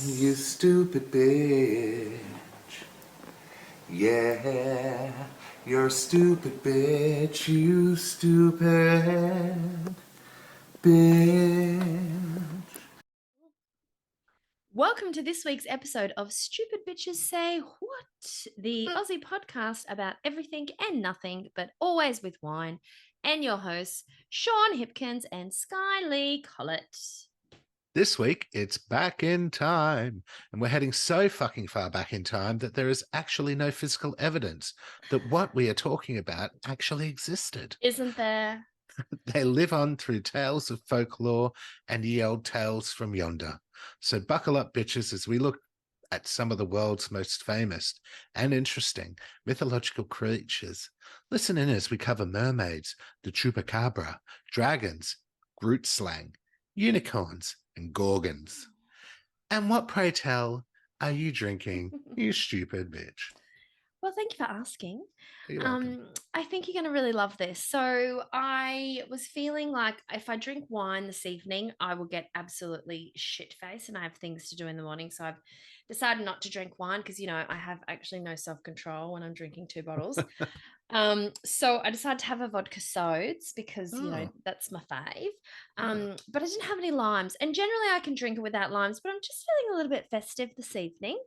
You stupid bitch. Yeah, you're a stupid bitch. You stupid bitch. Welcome to this week's episode of Stupid Bitches Say What, the Aussie podcast about everything and nothing, but always with wine, and your hosts, Sean Hipkins and Sky Lee Collett. This week, it's back in time. And we're heading so fucking far back in time that there is actually no physical evidence that what we are talking about actually existed. Isn't there? They live on through tales of folklore and ye old tales from yonder. So buckle up, bitches, as we look at some of the world's most famous and interesting mythological creatures. Listen in as we cover mermaids, the Chupacabra, dragons, Grootslang, unicorns, and Gorgons. And what, pray tell, are you drinking, you stupid bitch? Well, thank you for asking. You're welcome. I think you're going to really love this. So, I was feeling like if I drink wine this evening, I will get absolutely shit faced and I have things to do in the morning. So, I've decided not to drink wine because, I have actually no self control when I'm drinking 2 bottles. So I decided to have a vodka sodas because Oh, that's my fave. yeah. But I didn't have any limes, and generally I can drink it without limes. But I'm just feeling a little bit festive this evening.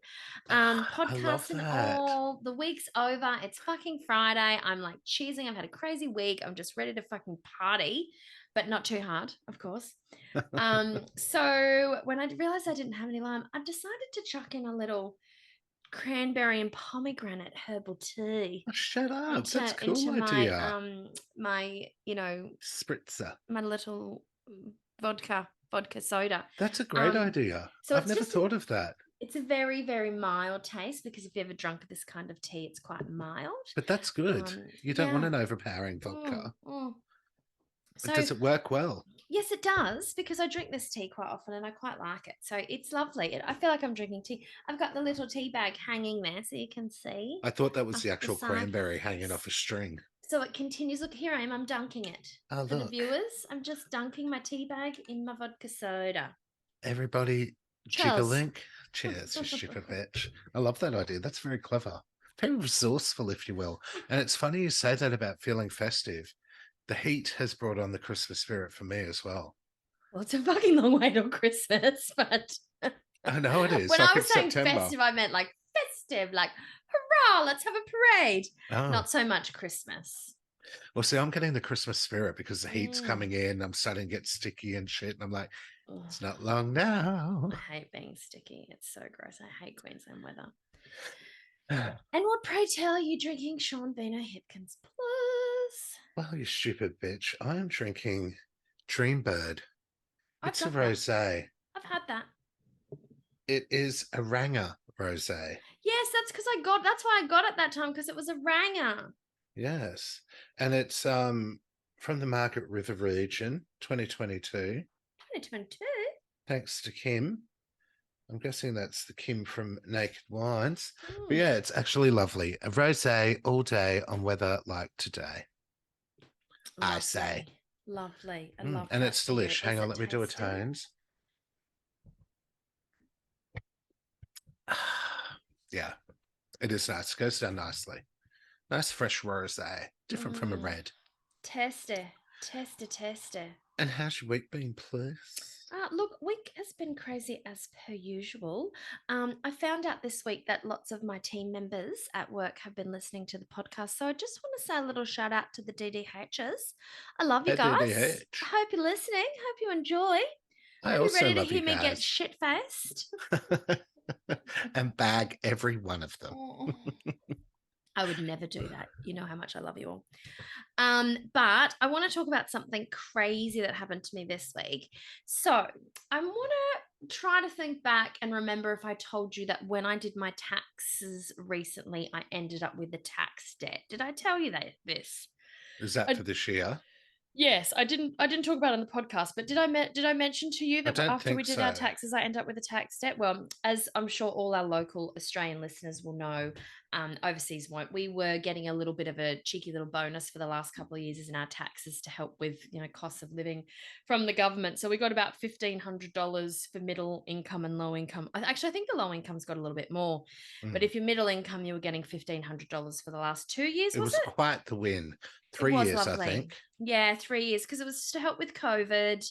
I love Podcast and that. all, the week's over. It's fucking Friday. I'm like cheesing. I've had a crazy week. I'm just ready to fucking party, but not too hard, of course. So when I realized I didn't have any lime, I decided to chuck in a little cranberry and pomegranate herbal tea Shut up. That's a into cool my idea. Spritzer. my little vodka soda. That's a great Um idea. so I've never thought of that. it's a very, very mild taste because if you ever drunk this kind of tea, it's quite mild. But that's good. You don't want Yeah. an overpowering Mm, vodka. mm. But So does it work well? yes, it does because I drink this tea quite often and I quite like it. So it's lovely. I feel like I'm drinking tea. I've got the little tea bag hanging there so you can see I thought that was off the the actual side. cranberry hanging off a string. So it continues. Look, here I am. I'm dunking it. Oh, For the look. viewers, I'm just dunking my tea bag in my vodka soda. Everybody Cheers. jiggalink. Cheers, you stupid bitch. I love that idea. That's very clever. Very resourceful, if you will. And it's funny you say that about feeling festive. The heat has brought on the Christmas spirit for me as well. Well, it's a fucking long way till Christmas, but I know it is. when I Like was it's saying September. festive, I meant like festive, like hurrah, let's have a parade. Oh, Not so much Christmas. well, see, I'm getting the Christmas spirit because the heat's Mm. coming in. I'm starting to get sticky and shit. And I'm like, Ugh, it's not long now. I hate being sticky. It's so gross. I hate Queensland weather. And what, pray tell, are you drinking Sean Vino Hipkins Plus? Well, you stupid bitch. I am drinking Dreambird. I've It's a got that. rosé. I've had that. It is a Ranger rosé. Yes, that's why I got it that time because it was a ranger. Yes. And it's from the Market River region, 2022. 2022. Thanks to Kim. I'm guessing that's the Kim from Naked Wines. But Mm, yeah, it's actually lovely. A rosé all day on weather like today, I say. lovely. Lovely. I love And that it's for you. delish. Is Hang on, it let me do a tasty? tones. Yeah, it is nice. It goes down nicely. Nice fresh rosé, different from a Mm, red. tasty. Tasty, tasty. And how's your week been, please? Look, week has been crazy as per usual. I found out this week that lots of my team members at work have been listening to the podcast. So I just want to say a little shout out to the DDHs. I love you Hey, guys. I DDH. hope you're listening. Hope you enjoy. I Hope you're also ready to love you hear me get guys. shit faced. And bag every one of them. I would never do that. You know how much I love you all. But I want to talk about something crazy that happened to me this week. So I want to try to think back and remember if I told you that when I did my taxes recently, I ended up with a tax debt. Did I tell you that this? Is that I, for this year? yes, I didn't. I didn't talk about it on the podcast, but did I mention to you I that don't after we think did our so. taxes, I ended up with a tax debt? Well, as I'm sure all our local Australian listeners will know, Overseas won't. We were getting a little bit of a cheeky little bonus for the last couple of years in our taxes to help with, costs of living from the government. So we got about $1,500 for middle income and low income. Actually, I think the low income's got a little bit more. But if you're middle income, you were getting $1,500 for the last 2 years, It was was it? quite the win. It 3 was years, lovely. I think. Yeah, 3 years, because it was to help with COVID,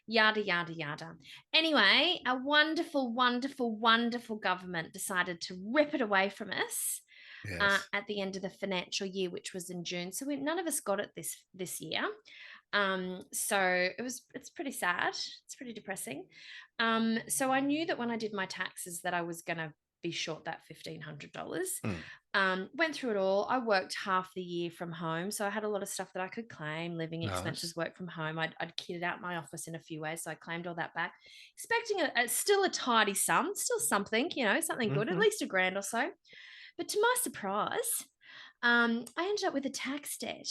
yada, yada, yada. Anyway, a wonderful, wonderful, wonderful government decided to rip it away from us Yes. at the end of the financial year, which was in June. So none of us got it this year. So it's pretty sad. It's pretty depressing. So I knew that when I did my taxes that I was going to be short that $1,500. Went through it all. I worked half the year from home, so I had a lot of stuff that I could claim. Living expenses, work from home. I'd kitted out my office in a few ways, so I claimed all that back, expecting still a tidy sum, still something, something good, at least $1,000 or so. But to my surprise, I ended up with a tax debt.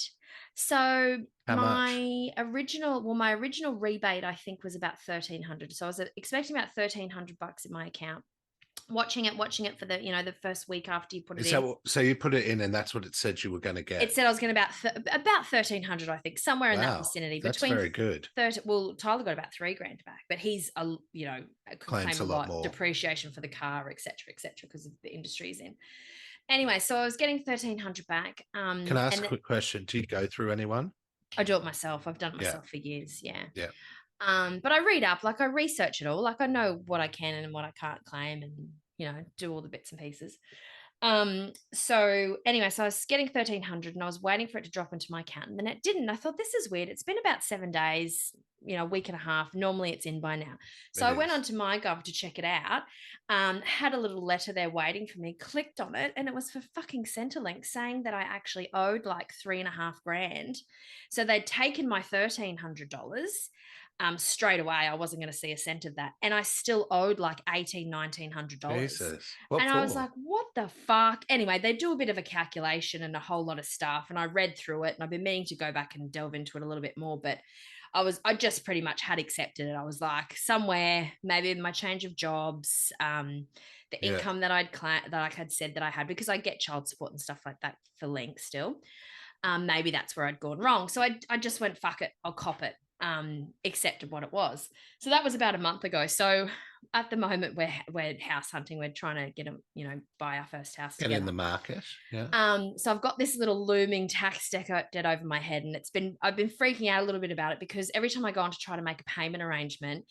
So How my original rebate, I think, was about $1,300. So I was expecting about $1,300 in my account. Watching it for the first week after you put it in. So you put it in, and that's what it said you were going to get. It said I was going to about $1,300, I think, somewhere in that vicinity. That's very good. Tyler got about $3,000 back, but he's claims a lot more depreciation for the car, etc., because of the industry he's in. Anyway, so I was getting $1,300 back. Can I ask a quick question? Do you go through anyone? I do it myself. I've done it myself for years. Yeah. Yeah. But I read up, I research it all. I know what I can and what I can't claim, and do all the bits and pieces. So anyway, so I was getting $1,300 and I was waiting for it to drop into my account, and then it didn't. I thought, this is weird. It's been about 7 days, a week and a half. Normally it's in by now. So I went onto MyGov to check it out. Had a little letter there waiting for me, clicked on it, and it was for fucking Centrelink, saying that I actually owed like $3,500. So they'd taken my $1,300. Straight away, I wasn't going to see a cent of that, and I still owed like $1,900. Jesus. And I was like, what the fuck? Anyway, they do a bit of a calculation and a whole lot of stuff, and I read through it, and I've been meaning to go back and delve into it a little bit more, but I just pretty much had accepted it. I was like, somewhere, maybe in my change of jobs, the income that I had said that I had, because I get child support and stuff like that for Link still. Maybe that's where I'd gone wrong. So I just went, fuck it, I'll cop it. Accepted what it was. So that was about a month ago. So at the moment we're house hunting. We're trying to get buy our first house together. Get in the market. Yeah. So I've got this little looming tax debt over my head, and I've been freaking out a little bit about it, because every time I go on to try to make a payment arrangement,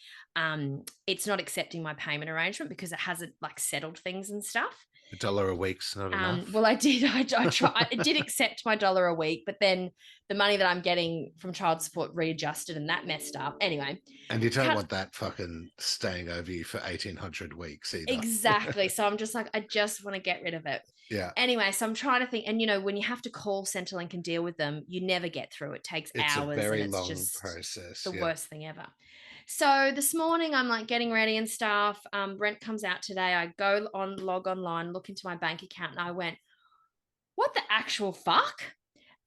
it's not accepting my payment arrangement because it hasn't settled things and stuff. $1 a week's not enough. Well, I did accept my $1 a week, but then the money that I'm getting from child support readjusted, and that messed up. Anyway. And you don't want that fucking staying over you for 1,800 weeks either. Exactly. So I'm just like, I just want to get rid of it. Yeah. Anyway, so I'm trying to think, and when you have to call Centrelink and deal with them, you never get through. It takes hours. It's a very and long just process. The worst thing ever. So this morning I'm getting ready and stuff. Brent comes out today. I log online, look into my bank account, and I went, what the actual fuck?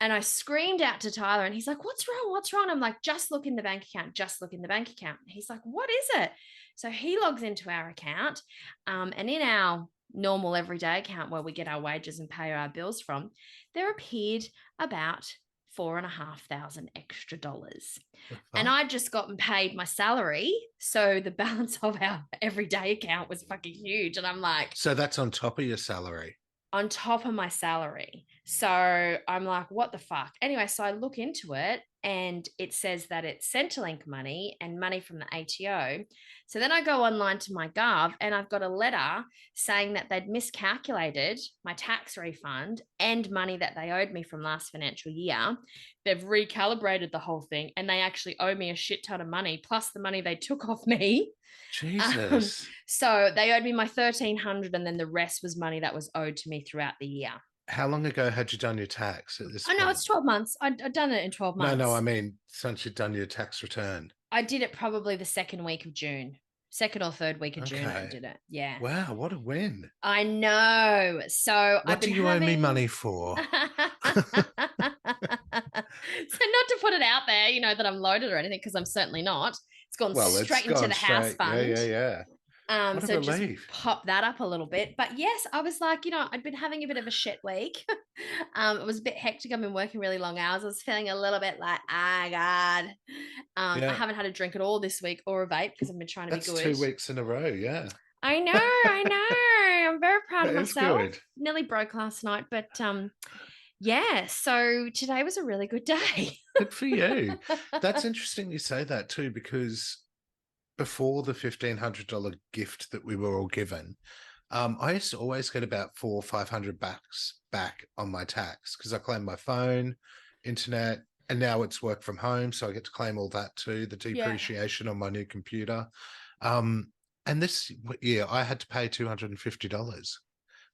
And I screamed out to Tyler, and he's like, what's wrong? What's wrong? I'm like, just look in the bank account. Just look in the bank account. And he's like, what is it? So he logs into our account, and in our normal everyday account where we get our wages and pay our bills from, there appeared about $4,500 extra dollars. And I just gotten paid my salary. So the balance of our everyday account was fucking huge. And I'm like, so that's on top of your salary? On top of my salary. So I'm like, what the fuck? Anyway, so I look into it, and it says that it's Centrelink money and money from the ATO. So then I go online to my Gov, and I've got a letter saying that they'd miscalculated my tax refund and money that they owed me from last financial year. They've recalibrated the whole thing, and they actually owe me a shit ton of money, plus the money they took off me. Jesus. So they owed me my $1,300, and then the rest was money that was owed to me throughout the year. How long ago had you done your tax at this point? No, it's 12 months. I'd done it in 12 months. No, I mean, since you'd done your tax return. I did it probably the second week of June. Second or third week of June I did it. Yeah. Wow, what a win. I know. So what do you owe me money for? So not to put it out there, that I'm loaded or anything, because I'm certainly not. It's gone straight into the house fund. Yeah. What a So just relief. pop that up a little bit. But yes, I was like, I'd been having a bit of a shit week. It was a bit hectic. I've been working really long hours. I was feeling a little bit like, God. I Yeah. haven't had a drink at all this week or a vape because I've been trying to be That's good. 2 weeks in a row. Yeah. I know. I'm very proud That of is myself. good. Nearly broke last night, but yeah. So today was a really good day. Good for you. That's interesting you say that too, because before the $1,500 gift that we were all given, I used to always get about $400 or $500 back on my tax because I claim my phone, internet, and now it's work from home, so I get to claim all that too. The Yeah. depreciation on my new computer, and this year I had to pay $250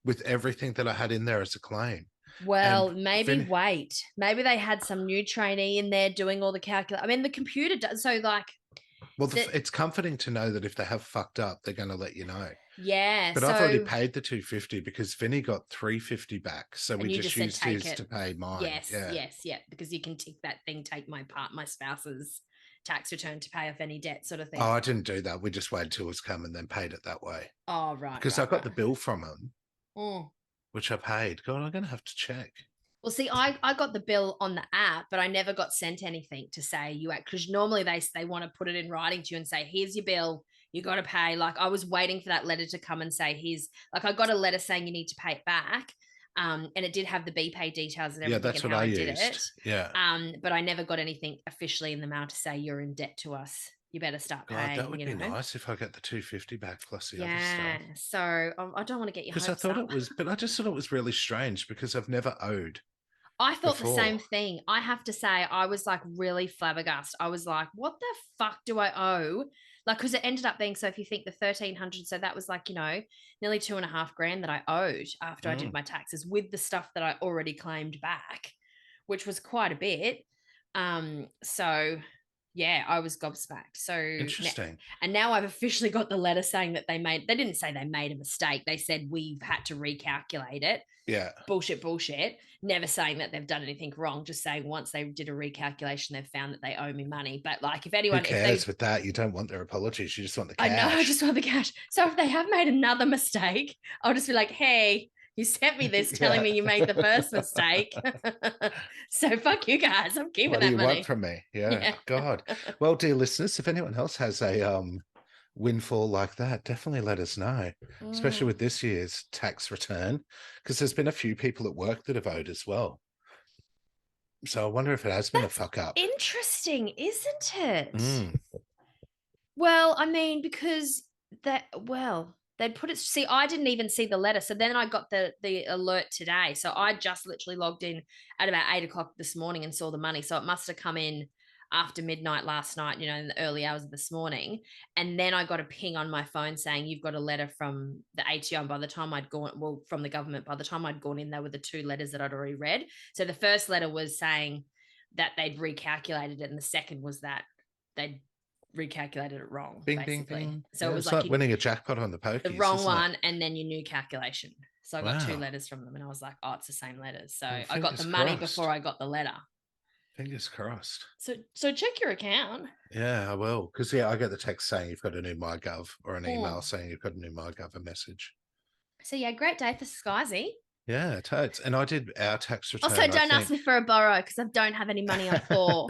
with everything that I had in there as a claim. Well, And maybe wait. Maybe they had some new trainee in there doing all the calculation. I mean, the computer does. So, like, well, it's comforting to know that if they have fucked up, they're going to let you know. yeah. But I've already So, paid the $250 because Vinny got $350 back, so we and you just just said used take his it. to pay mine. Yes, Yeah. yes, yeah. Because you can tick that thing, take my spouse's tax return to pay off any debt, sort of Oh, thing. I didn't do that. We just waited till it was come and then paid it that way Oh, right, because I got the right. bill from him, Mm. which I paid. God, I'm going to have to check. Well, see, I got the bill on the app, but I never got sent anything to say you because normally they want to put it in writing to you and say, here's your bill, you got to pay. Like I was waiting for that letter to come and say, here's like I got a letter saying you need to pay it back. And it did have the BPay details and Yeah, everything that's and what how I I did used. it. Yeah. But I never got anything officially in the mail to say you're in debt to us. You better start God, that paying, would be nice if I get the $250 back plus the other Yeah. stuff. So I don't want to get your Because I hopes thought up. it was, but I just thought it was really strange because I've never owed I thought the before. same thing. I have to say, I was like really flabbergasted. I was like, what the fuck do I owe? Like, because it ended up being so if you think the 1,300, so that was like, nearly 2.5 grand that I owed after I did my taxes with the stuff that I already claimed back, which was quite a bit. So yeah, I was gobsmacked. So Interesting. and now I've officially got the letter saying that they didn't say they made a mistake. They said we've had to recalculate it. Yeah. Bullshit. Never saying that they've done anything wrong, just saying once they did a recalculation, they've found that they owe me money. But like if anyone, Who cares with that? You don't want their apologies. You just want the cash. I know, I just want the cash. So if they have made another mistake, I'll just be like, hey, you sent me this telling me you made the first mistake. So fuck you guys. I'm keeping What do that you money. want from me? Yeah. God. Well, dear listeners, if anyone else has a windfall like that, definitely let us know, especially with this year's tax return, because there's been a few people at work that have owed as well. So I wonder if it has been a fuck up. Interesting, isn't it? Well, I mean, because they'd put it. See, I didn't even see the letter, so then I got the alert today. So I just literally logged in at about 8 o'clock this morning and saw the money. So it must have come in after midnight last night, in the early hours of this morning. And then I got a ping on my phone saying you've got a letter from the ATO. And by the time I'd gone, well, from the government, by the time I'd gone in, they were the two letters that I'd already read. So the first letter was saying that they'd recalculated it, and the second was that they'd recalculated it wrong, Bing, basically. bing, bing. So yeah, it was it's like winning a jackpot on the pokies. The wrong isn't one, it? and then your new calculation. So I got two Wow. letters from them, and I was like, oh, it's the same letters. So Well, I got the fingers money crossed. before I got the letter. Fingers crossed. So check your account. Yeah, I will. Because I get the text saying you've got a new MyGov or an email saying you've got a new MyGov, a message. So yeah, great day for Skyzy. Yeah, totes. And I did our tax return. Also, don't ask me for a borrow because I don't have any money on for.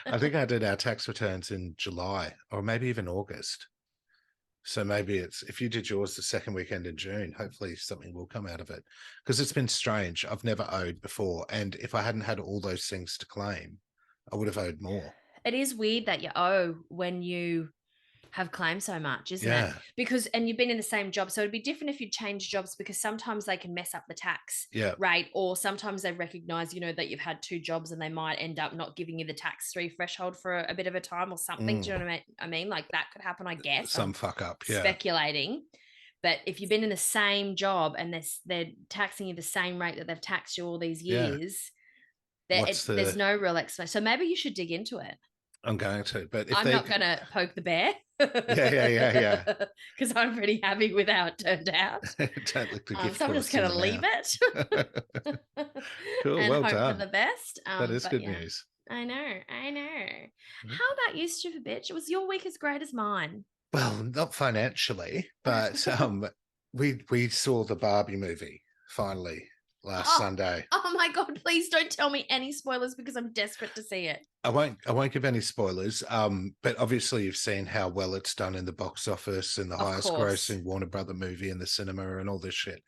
I think I did our tax returns in July or maybe even August. So maybe it's if you did yours the second weekend in June, hopefully something will come out of it. Because it's been strange. I've never owed before. And if I hadn't had all those things to claim, I would have owed more. It is weird that you owe when you have claimed so much, isn't it? Because and you've been in the same job, so it'd be different if you change jobs because sometimes they can mess up the tax rate, or sometimes they recognize that you've had two jobs and they might end up not giving you the tax-free threshold for a bit of a time or something. Do you know what I mean? Like that could happen, I guess. Some fuck up, speculating. But if you've been in the same job and they're taxing you the same rate that they've taxed you all these years, there's no real explanation. So maybe you should dig into it. I'm going to, but I'm not going to poke the bear. Yeah. Because I'm pretty happy with how it turned out. Don't look the gift. So I'm just going to leave it. Cool, and well hope done. for the best. That is good news. I know. How about you, stupid bitch? It was your week as great as mine. Well, not financially, but we saw the Barbie movie finally last Oh, Sunday. oh my God, please don't tell me any spoilers because I'm desperate to see it. I won't give any spoilers. But obviously you've seen how well it's done in the box office and the Of highest course. grossing Warner Brother movie in the cinema and all this shit.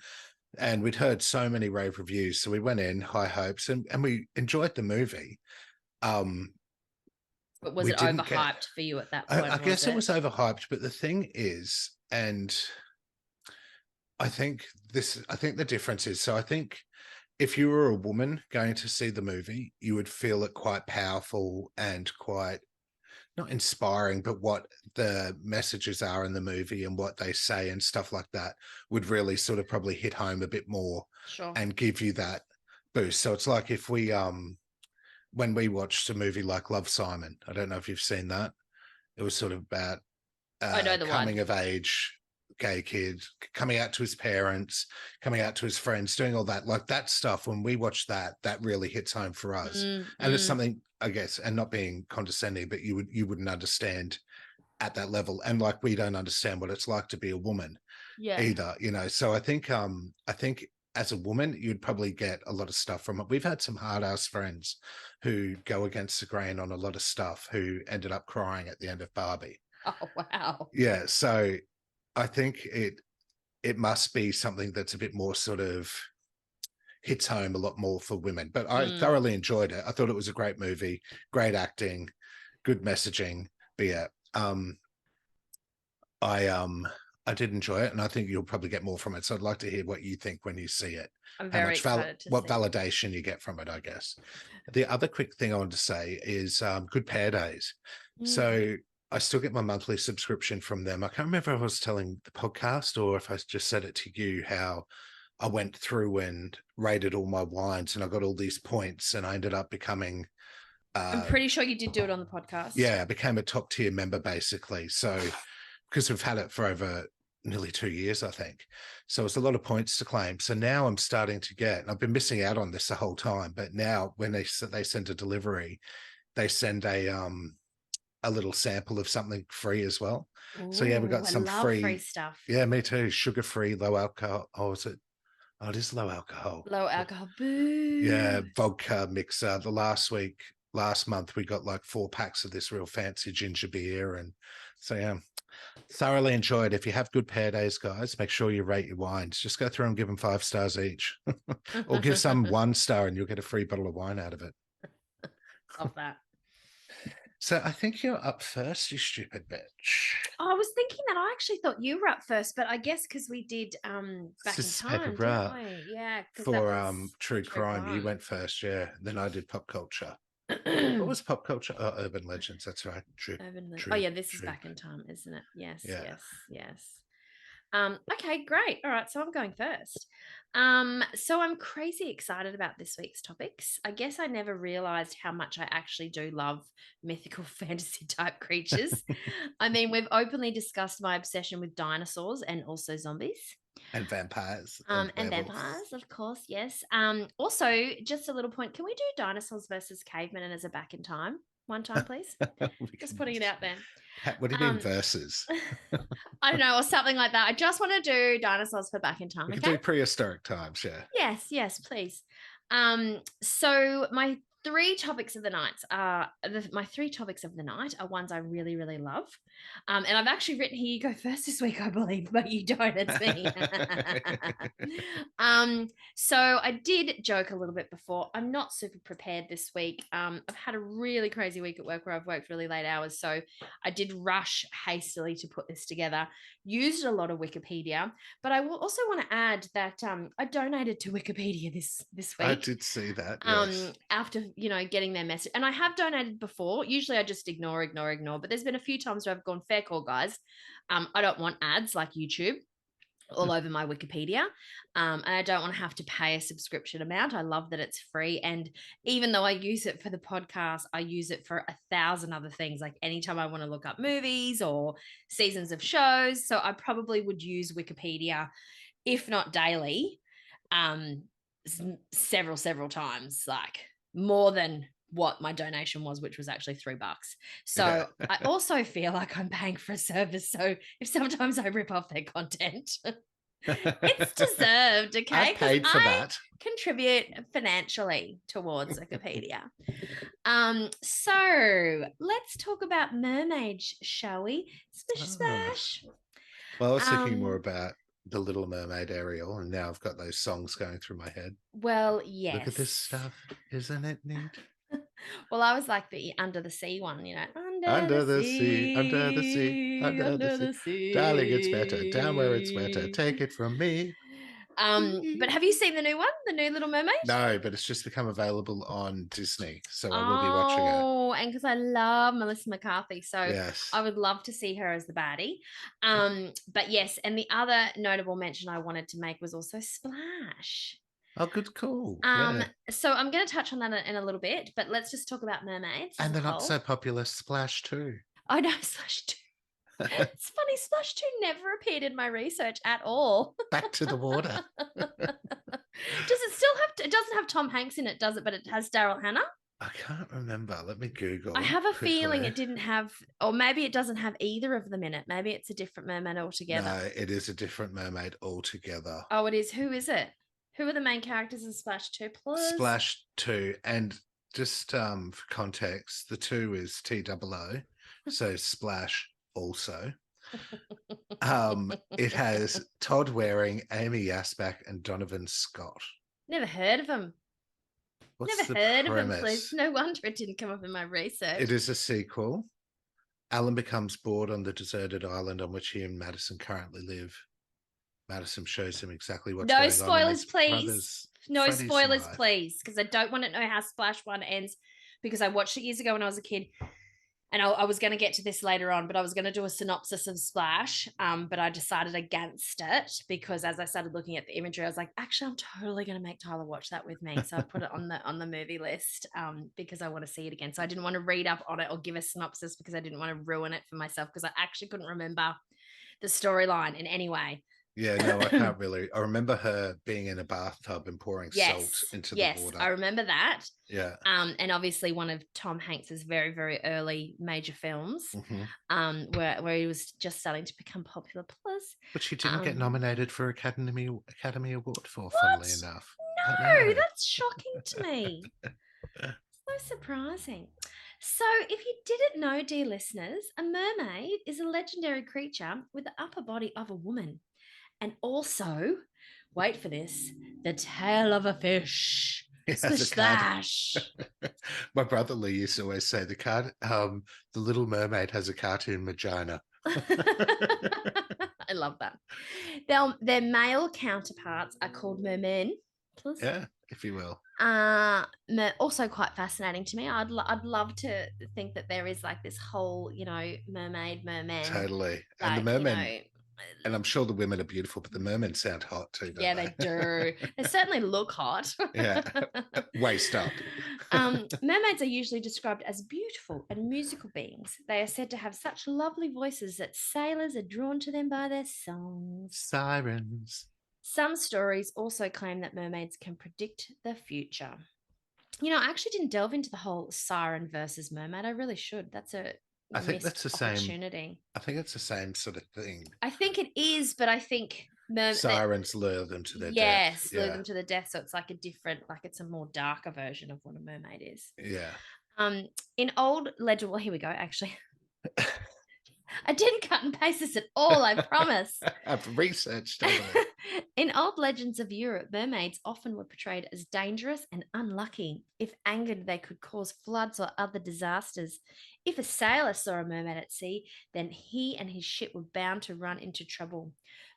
And we'd heard so many rave reviews, so we went in high hopes and we enjoyed the movie. Um, But was we it didn't get. overhyped for you at that I point, was guess it it? was overhyped, but the thing is, and I think the difference is, so I think if you were a woman going to see the movie, you would feel it quite powerful and quite not inspiring, but what the messages are in the movie and what they say and stuff like that would really sort of probably hit home a bit more Sure. and give you that boost. So it's like if we when we watched a movie like Love, Simon, I don't know if you've seen that. It was sort of about I know the one. coming of age gay kid coming out to his parents, coming out to his friends, doing all that, like that stuff. When we watch that, that really hits home for us. And it's something, I guess, and not being condescending, but you wouldn't understand at that level. And like we don't understand what it's like to be a woman Yeah. either, you know. So I think as a woman, you'd probably get a lot of stuff from it. We've had some hard ass friends who go against the grain on a lot of stuff who ended up crying at the end of Barbie. Oh, wow. Yeah. So I think it must be something that's a bit more sort of hits home a lot more for women. But I thoroughly enjoyed it. I thought it was a great movie, great acting, good messaging. But yeah, I I did enjoy it, and I think you'll probably get more from it. So I'd like to hear what you think when you see it. I'm How very much excited to what see it. validation you get from it, I guess. The other quick thing I want to say is Good Pair Days. So I still get my monthly subscription from them. I can't remember if I was telling the podcast or if I just said it to you how I went through and rated all my wines and I got all these points and I ended up becoming I'm pretty sure you did do it on the podcast. yeah, I became a top tier member basically. So because we've had it for over nearly 2 years, I think. So it's a lot of points to claim. So now I'm starting to get, and I've been missing out on this the whole time, but now when they send a delivery, they send a little sample of something free as well. So yeah, we Ooh, got I some love free free. stuff. Yeah, me too. Sugar free, low alcohol. Oh, is it? Oh, it is low alcohol. Low alcohol. Boo. Yeah, vodka mixer. Last month, we got like 4 packs of this real fancy ginger beer, and so yeah, thoroughly enjoyed. If you have Good Pair Days, guys, make sure you rate your wines. Just go through and give them 5 stars each, or give some 1 star, and you'll get a free bottle of wine out of it. Love that. So I think you're up first, you stupid bitch. Oh, I was thinking that. I actually thought you were up first, but I guess because we did back in This time, paper didn't we? Yeah, because that for was true crime. You went first, yeah. Then I did pop culture. What was pop culture? Oh, urban legends. That's right. True. Oh yeah, this is back in time, isn't it? Yes, yeah. yes. Okay, great. All right, so I'm going first. So I'm crazy excited about this week's topics. I guess I never realized how much I actually do love mythical fantasy type creatures. I mean, we've openly discussed my obsession with dinosaurs and also zombies. And vampires. And vampires, of course, yes. Also, just a little point, can we do dinosaurs versus cavemen and as a back in time one time, please? Just putting it out there. What do you mean versus? I don't know, or something like that. I just want to do dinosaurs for back in time. We Okay. can do prehistoric times, yeah. Yes, please. So my three topics of the night my three topics of the night are ones I really, really love. And I've actually written here you go first this week, I believe, but you don't. It's me. So I did joke a little bit before. I'm not super prepared this week. I've had a really crazy week at work where I've worked really late hours. So I did rush hastily to put this together. Used a lot of Wikipedia, but I will also want to add that I donated to Wikipedia this week. I did see that. Yes. After getting their message, and I have donated before. Usually, I just ignore. But there's been a few times where I've gone fair call, guys. I don't want ads like YouTube all over my Wikipedia. And I don't want to have to pay a subscription amount. I love that it's free. And even though I use it for the podcast, I use it for 1,000 other things. Like anytime I want to look up movies or seasons of shows. So I probably would use Wikipedia, if not daily, several times, like more than what my donation was, which was actually $3. So Yeah. I also feel like I'm paying for a service. So if sometimes I rip off their content, it's deserved, okay? I paid for that. Contribute financially towards Wikipedia. So let's talk about mermaids, shall we? Splish splash. Well, I was thinking more about the Little Mermaid Ariel, and now I've got those songs going through my head. Well, yes. Look at this stuff. Isn't it neat? Well, I was like the Under the Sea one, Under the sea, under the sea, under the sea. Darling, it's better. Down where it's wetter. Take it from me. But have you seen the new one, the new Little Mermaid? No, but it's just become available on Disney, so I will be watching it. Oh, and because I love Melissa McCarthy, so yes, I would love to see her as the baddie. But yes, and the other notable mention I wanted to make was also Splash. Oh, good call. So I'm going to touch on that in a little bit, but let's just talk about mermaids. And the not so popular Splash 2. I know, Splash 2. It's funny, Splash 2 never appeared in my research at all. Back to the water. Does it still have it doesn't have Tom Hanks in it, does it? But it has Daryl Hannah? I can't remember. Let me Google. I have a feeling it didn't have, or maybe it doesn't have either of them in it. Maybe it's a different mermaid altogether. No, it is a different mermaid altogether. Oh, it is. Who is it? Who are the main characters in Splash 2, please? Splash 2. And just for context, the 2 is TOO. So Splash also. It has Todd Waring, Amy Yasbeck, and Donovan Scott. Never heard of them. What's Never heard of them, please. No wonder it didn't come up in my research. It is a sequel. Alan becomes bored on the deserted island on which he and Madison currently live. Madison shows him exactly what's going on. No spoilers, please. No spoilers, please, because I don't want to know how Splash 1 ends, because I watched it years ago when I was a kid, and I was going to get to this later on, but I was going to do a synopsis of Splash, but I decided against it because as I started looking at the imagery, I was like, actually, I'm totally going to make Tyler watch that with me. So I put it on the movie list because I want to see it again. So I didn't want to read up on it or give a synopsis because I didn't want to ruin it for myself, because I actually couldn't remember the storyline in any way. Yeah, no, I can't really. I remember her being in a bathtub and pouring salt into the water. Yes, I remember that. Yeah. And obviously one of Tom Hanks's very, very early major films, where he was just starting to become popular. Plus, but she didn't get nominated for Academy Award for, funnily enough. No, that's shocking to me. So surprising. So, if you didn't know, dear listeners, a mermaid is a legendary creature with the upper body of a woman. And also, wait for this, the tail of a fish. Splish splash. My brother Lee used to always say the Little Mermaid has a cartoon vagina. I love that. Their male counterparts are called mermen. Yeah, if you will. Also quite fascinating to me. I'd love to think that there is like this whole, mermaid, merman. Totally. And the mermen. And I'm sure the women are beautiful, but the mermen sound hot too. Yeah, they do. They certainly look hot. Yeah, waist up. Mermaids are usually described as beautiful and musical beings. They are said to have such lovely voices that sailors are drawn to them by their songs. Sirens. Some stories also claim that mermaids can predict the future. I actually didn't delve into the whole siren versus mermaid. I really should. That's I think that's the opportunity. I think it's the same sort of thing. I think it is, but I think sirens lure them to their death. Yes, lure them to the death. So it's like it's a more darker version of what a mermaid is. Yeah. In old legend, well, here we go. Actually, I didn't cut and paste this at all. I promise. I've researched it. In old legends of Europe, mermaids often were portrayed as dangerous and unlucky. If angered, they could cause floods or other disasters. If a sailor saw a mermaid at sea, then he and his ship were bound to run into trouble.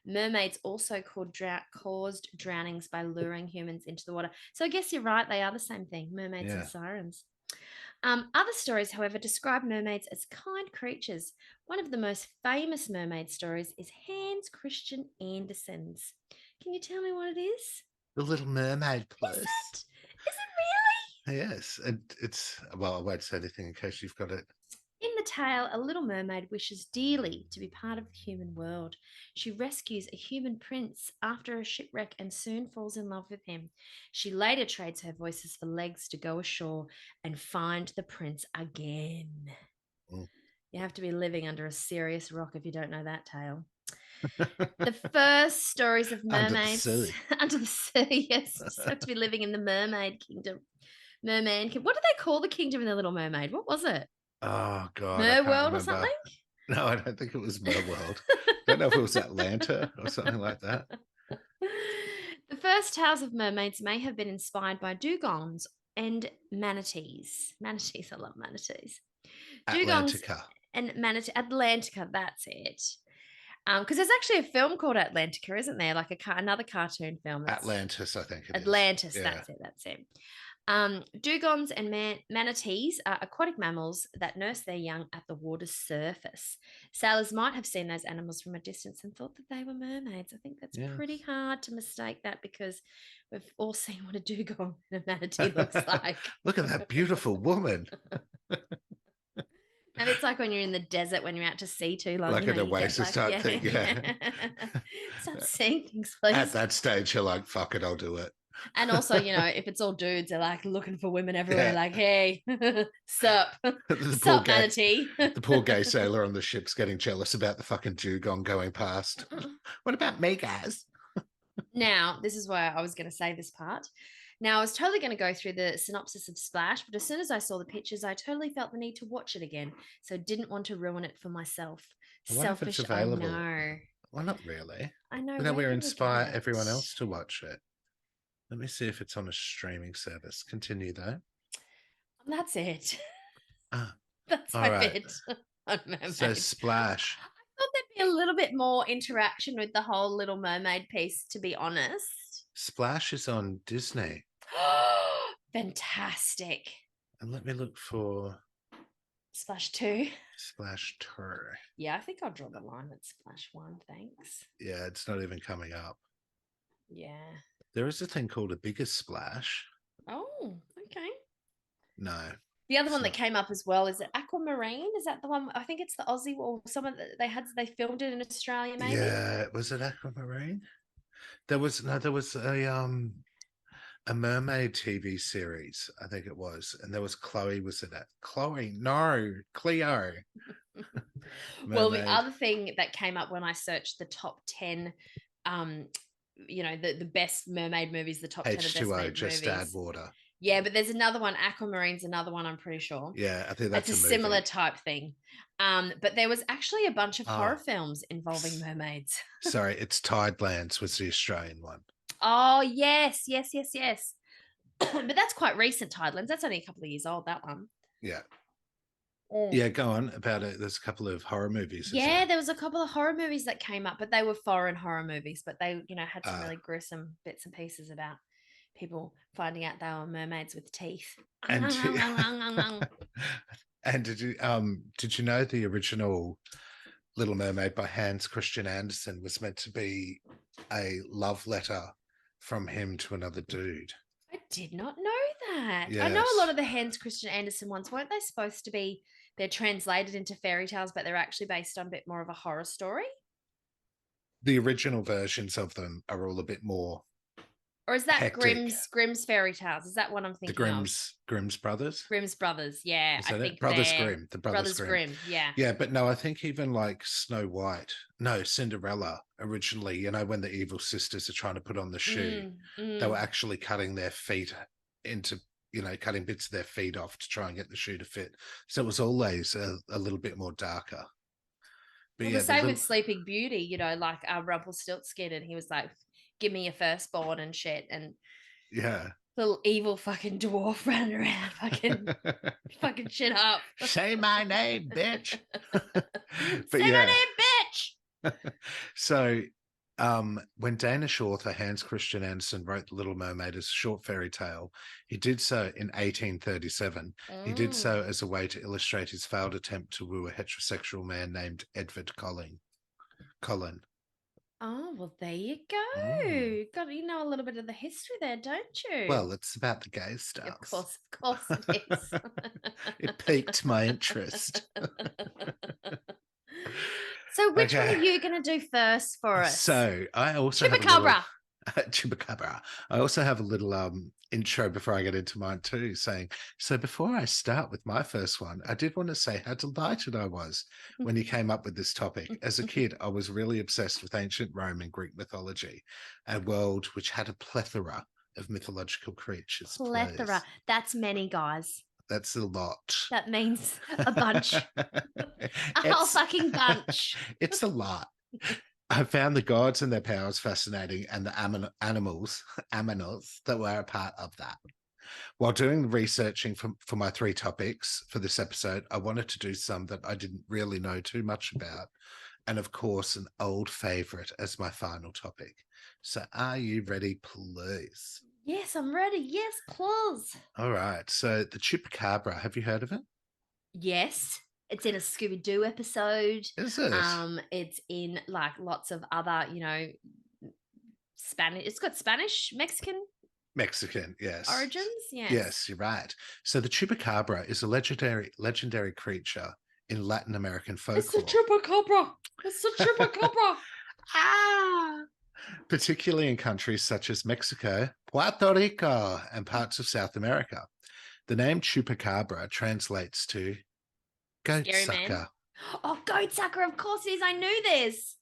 Mermaids also caused drownings by luring humans into the water. So I guess you're right. They are the same thing, mermaids and sirens. Other stories, however, describe mermaids as kind creatures. One of the most famous mermaid stories is Hans Christian Andersen's. Can you tell me what it is? The Little Mermaid, please. Is it really? Yes. And it's, well, I won't say anything in case you've got it. In the the tale, a little mermaid wishes dearly to be part of the human world. She rescues a human prince after a shipwreck and soon falls in love with him. She later trades her voices for legs to go ashore and find the prince again. Mm. You have to be living under a serious rock if you don't know that tale. The first stories of mermaids under the sea. Yes, you just have to be living in the mermaid kingdom. What do they call the kingdom in the Little Mermaid? What was it? Oh God, I can't Merworld remember. or something? No, I don't think it was Merworld. I don't know if it was Atlanta or something like that. The first tales of mermaids may have been inspired by dugongs and manatees. Manatees, I love manatees. Dugongs Atlantica. and Atlantica, that's it. Because there's actually a film called Atlantica, isn't there? Like another cartoon film. Atlantis, I think it Atlantis, is. that's it. Dugons and manatees are aquatic mammals that nurse their young at the water's surface. Sailors might have seen those animals from a distance and thought that they were mermaids. I think that's pretty hard to mistake that because we've all seen what a dugong and a manatee looks like. Look at that beautiful woman. And it's like when you're in the desert when you're out to sea too long. Like an oasis type thing, yeah. Start seeing things, please. At that stage, you're like, fuck it, I'll do it. And also, if it's all dudes, they're like looking for women everywhere, like, hey, sup, sup, manatee. The poor gay sailor on the ship's getting jealous about the fucking dugong going past. What about me, guys? Now, this is why I was going to say this part. Now, I was totally going to go through the synopsis of Splash, but as soon as I saw the pictures, I totally felt the need to watch it again. So didn't want to ruin it for myself. Selfish, I know. Well, not really. I know. Then we inspire everyone else to watch it. Let me see if it's on a streaming service. Continue, though. That's it. Ah, that's my bit. So Splash. I thought there'd be a little bit more interaction with the whole Little Mermaid piece, to be honest. Splash is on Disney. Fantastic. And let me look for Splash 2. Splash 2. Yeah, I think I'll draw the line at Splash 1, thanks. Yeah, it's not even coming up. Yeah. There is a thing called A Bigger Splash. Oh, okay. No. The other one that came up as well, is it Aquamarine? Is that the one? I think it's the Aussie or someone that they filmed it in Australia, maybe. Yeah, was it Aquamarine? There was a mermaid TV series, I think it was, and there was Chloe. Was it that Chloe? No, Cleo. Well, the other thing that came up when I searched the top 10, the best mermaid movies, the top 10 of best mermaid just movies. Add water. Yeah, but there's another one. Aquamarine's another one, I'm pretty sure. Yeah, I think that's a similar type thing. But there was actually a bunch of horror films involving mermaids. Sorry, it's Tidelands was the Australian one. Oh, yes. But that's quite recent, Tidelands. That's only a couple of years old, that one. Yeah. Yeah, go on about it. There's a couple of horror movies. Yeah, there was a couple of horror movies that came up, but they were foreign horror movies, but they, had some really gruesome bits and pieces about people finding out they were mermaids with teeth. And did you know the original Little Mermaid by Hans Christian Andersen was meant to be a love letter from him to another dude? I did not know that. Yes. I know a lot of the Hans Christian Andersen ones, weren't they supposed to be, they're translated into fairy tales, but they're actually based on a bit more of a horror story? The original versions of them are all a bit more. Or is that Grimm's fairy tales? Is that what I'm thinking of? Grimm's brothers? Grimm's brothers, yeah. I think Brothers Grimm. The Brothers Grimm, yeah. Yeah, but no, I think even like Cinderella originally, when the evil sisters are trying to put on the shoe, they were actually cutting their feet into, cutting bits of their feet off to try and get the shoe to fit. So it was always a little bit more darker. But the same with Sleeping Beauty, like Rumpelstiltskin, and he was like, give me your firstborn and shit, and little evil fucking dwarf running around fucking shit up. Say my name, bitch. Say my name, bitch. So when Danish author Hans Christian Andersen wrote The Little Mermaid as a short fairy tale, he did so in 1837. He did so as a way to illustrate his failed attempt to woo a heterosexual man named Edward Cullen. Oh, well, there you go. Mm. Got you know a little bit of the history there, don't you? Well, it's about the gay Of stars. course it is. It piqued my interest. So, which one are Okay. you going to do first for us? So I also have a little Chupacabra. Chupacabra. I also have a little intro before I get into mine too, saying, so before I start with my first one, I did want to say how delighted I was when you came up with this topic. As a kid, I was really obsessed with ancient Rome and Greek mythology, a world which had a plethora of mythological creatures. Plethora. Please. That's many, guys. That's a lot. That means a bunch, a whole it's fucking bunch. it's a lot. I found the gods and their powers fascinating, and the animals, aminals that were a part of that. While doing the researching for my 3 topics for this episode, I wanted to do some that I didn't really know too much about, and of course, an old favorite as my final topic. So, are you ready, please? Yes, I'm ready. Yes, please. All right. So, the Chupacabra, have you heard of it? Yes, it's in a Scooby Doo episode. Is it? It's in like lots of other, Spanish. It's got Spanish, Mexican Mexican, yes. origins. Yes. Yes, you're right. So the chupacabra is a legendary creature in Latin American It's the folklore. Chupacabra. It's the Chupacabra. Ah! Particularly in countries such as Mexico, Puerto Rico, and parts of South America. The name chupacabra translates to goat Scary man. sucker Oh, goat sucker. Of course it is. I knew this.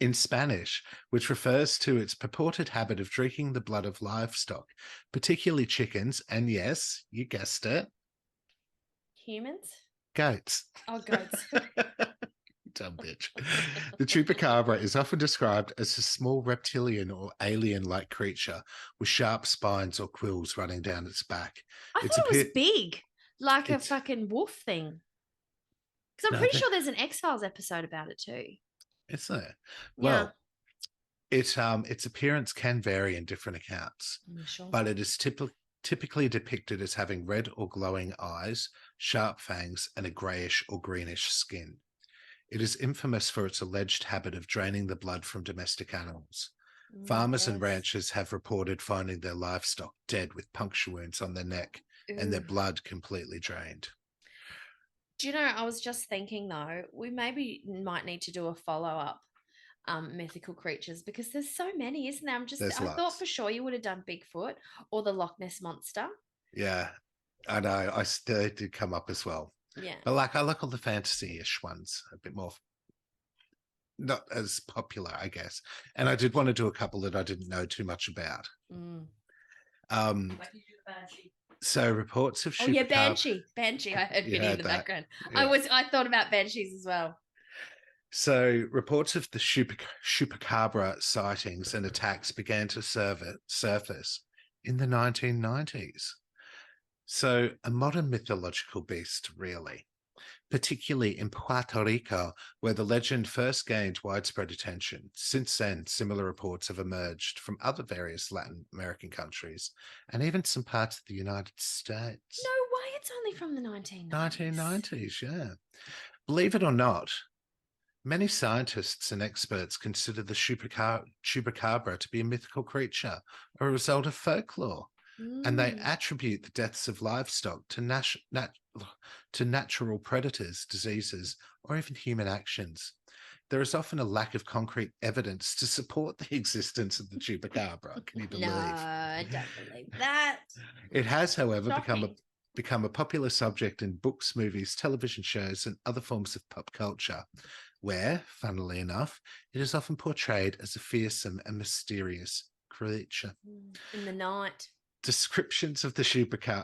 in Spanish, which refers to its purported habit of drinking the blood of livestock, particularly chickens, and yes, you guessed it, Humans? goats. Oh, goats. Dumb bitch. The chupacabra is often described as a small reptilian or alien-like creature with sharp spines or quills running down its back. I It's thought it was big, like a it's- fucking wolf thing. Because I'm no, pretty sure there's an X-Files episode about it too. it's there. Yeah. Well, its appearance can vary in different accounts, Sure. but it is typically depicted as having red or glowing eyes, sharp fangs, and a greyish or greenish skin. It is infamous for its alleged habit of draining the blood from domestic animals. Farmers and Yes. ranchers have reported finding their livestock dead with puncture wounds on their neck and their Ooh. blood completely drained. Do you know, I was just thinking though, we maybe might need to do a follow-up mythical creatures because there's so many, isn't there? There's I thought lots. for sure you would have done Bigfoot or the Loch Ness Monster. Yeah, I know. They did come up as well. Yeah. But I like all the fantasy-ish ones, a bit more not as popular, I guess. And I did want to do a couple that I didn't know too much about. So reports of Banshee. I heard Vinny in the background. Yeah. I thought about banshees as well. So reports of the Chupacabra sightings and attacks began to surface in the 1990s. So a modern mythological beast, really, particularly in Puerto Rico, where the legend first gained widespread attention. Since then, similar reports have emerged from other various Latin American countries and even some parts of the United States. No way, it's only from the 1990s. 1990s, yeah. Believe it or not, many scientists and experts consider the chupacabra to be a mythical creature, a result of folklore. And they attribute the deaths of livestock to natural predators, diseases, or even human actions. There is often a lack of concrete evidence to support the existence of the chupacabra. Can you believe? No, I don't believe that. It has, however, Shocking. become a popular subject in books, movies, television shows, and other forms of pop culture, where, funnily enough, it is often portrayed as a fearsome and mysterious creature. In the night. Descriptions of the chupacabra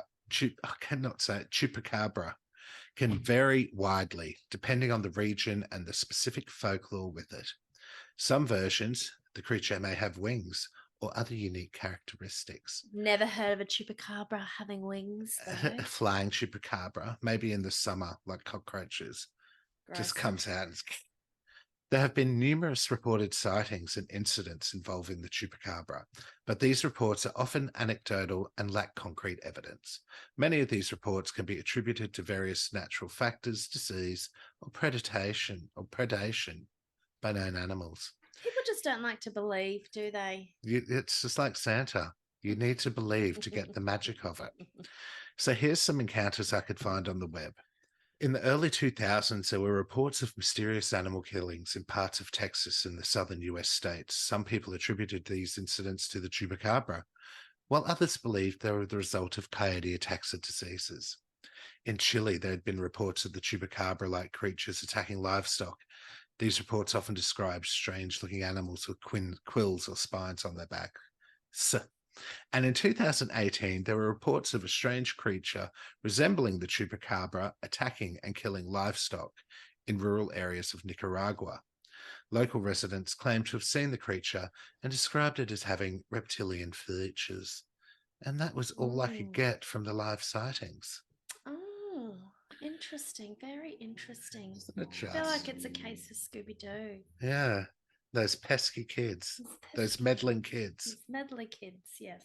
can vary widely depending on the region and the specific folklore with it. Some versions, the creature may have wings or other unique characteristics. Never heard of a chupacabra having wings. A flying chupacabra, maybe in the summer, like cockroaches, just comes out and there have been numerous reported sightings and incidents involving the chupacabra, but these reports are often anecdotal and lack concrete evidence. Many of these reports can be attributed to various natural factors, disease, or predation by known animals. People just just don't like to believe, do they? It's just like Santa. You need to believe to get the magic of it. So here's some encounters I could find on the web. In the early 2000s, there were reports of mysterious animal killings in parts of Texas and the southern US states. Some people attributed these incidents to the Chupacabra, while others believed they were the result of coyote attacks or diseases. In Chile, there had been reports of the Chupacabra-like creatures attacking livestock. These reports often described strange-looking animals with quills or spines on their back. And in 2018, there were reports of a strange creature resembling the Chupacabra attacking and killing livestock in rural areas of Nicaragua. Local residents claimed to have seen the creature and described it as having reptilian features. And that was all I could get from the live sightings. Oh, interesting. Very interesting. Isn't it I feel like just? it's a case of Scooby-Doo. Yeah. Those pesky kids. Those meddling kids. These meddly kids, yes.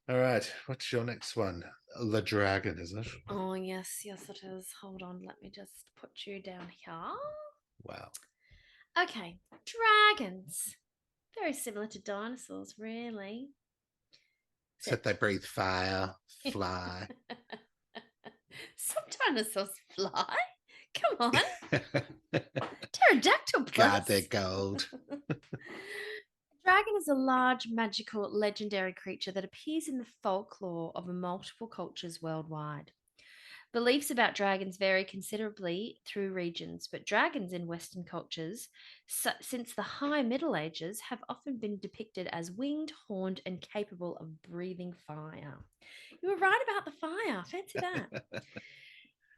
All right. What's your next one? The dragon, is it? Oh, yes, yes, it is. Hold on. Let me just put you down here. Wow. Okay. Dragons. Very similar to dinosaurs, really. Except they breathe fire, fly. Some dinosaurs fly. Come on. Pterodactyl plus. God, they're gold. Dragon is a large, magical, legendary creature that appears in the folklore of multiple cultures worldwide. Beliefs about dragons vary considerably through regions, but dragons in Western cultures, since the High Middle Ages, have often been depicted as winged, horned, and capable of breathing fire. You were right about the fire. Fancy that.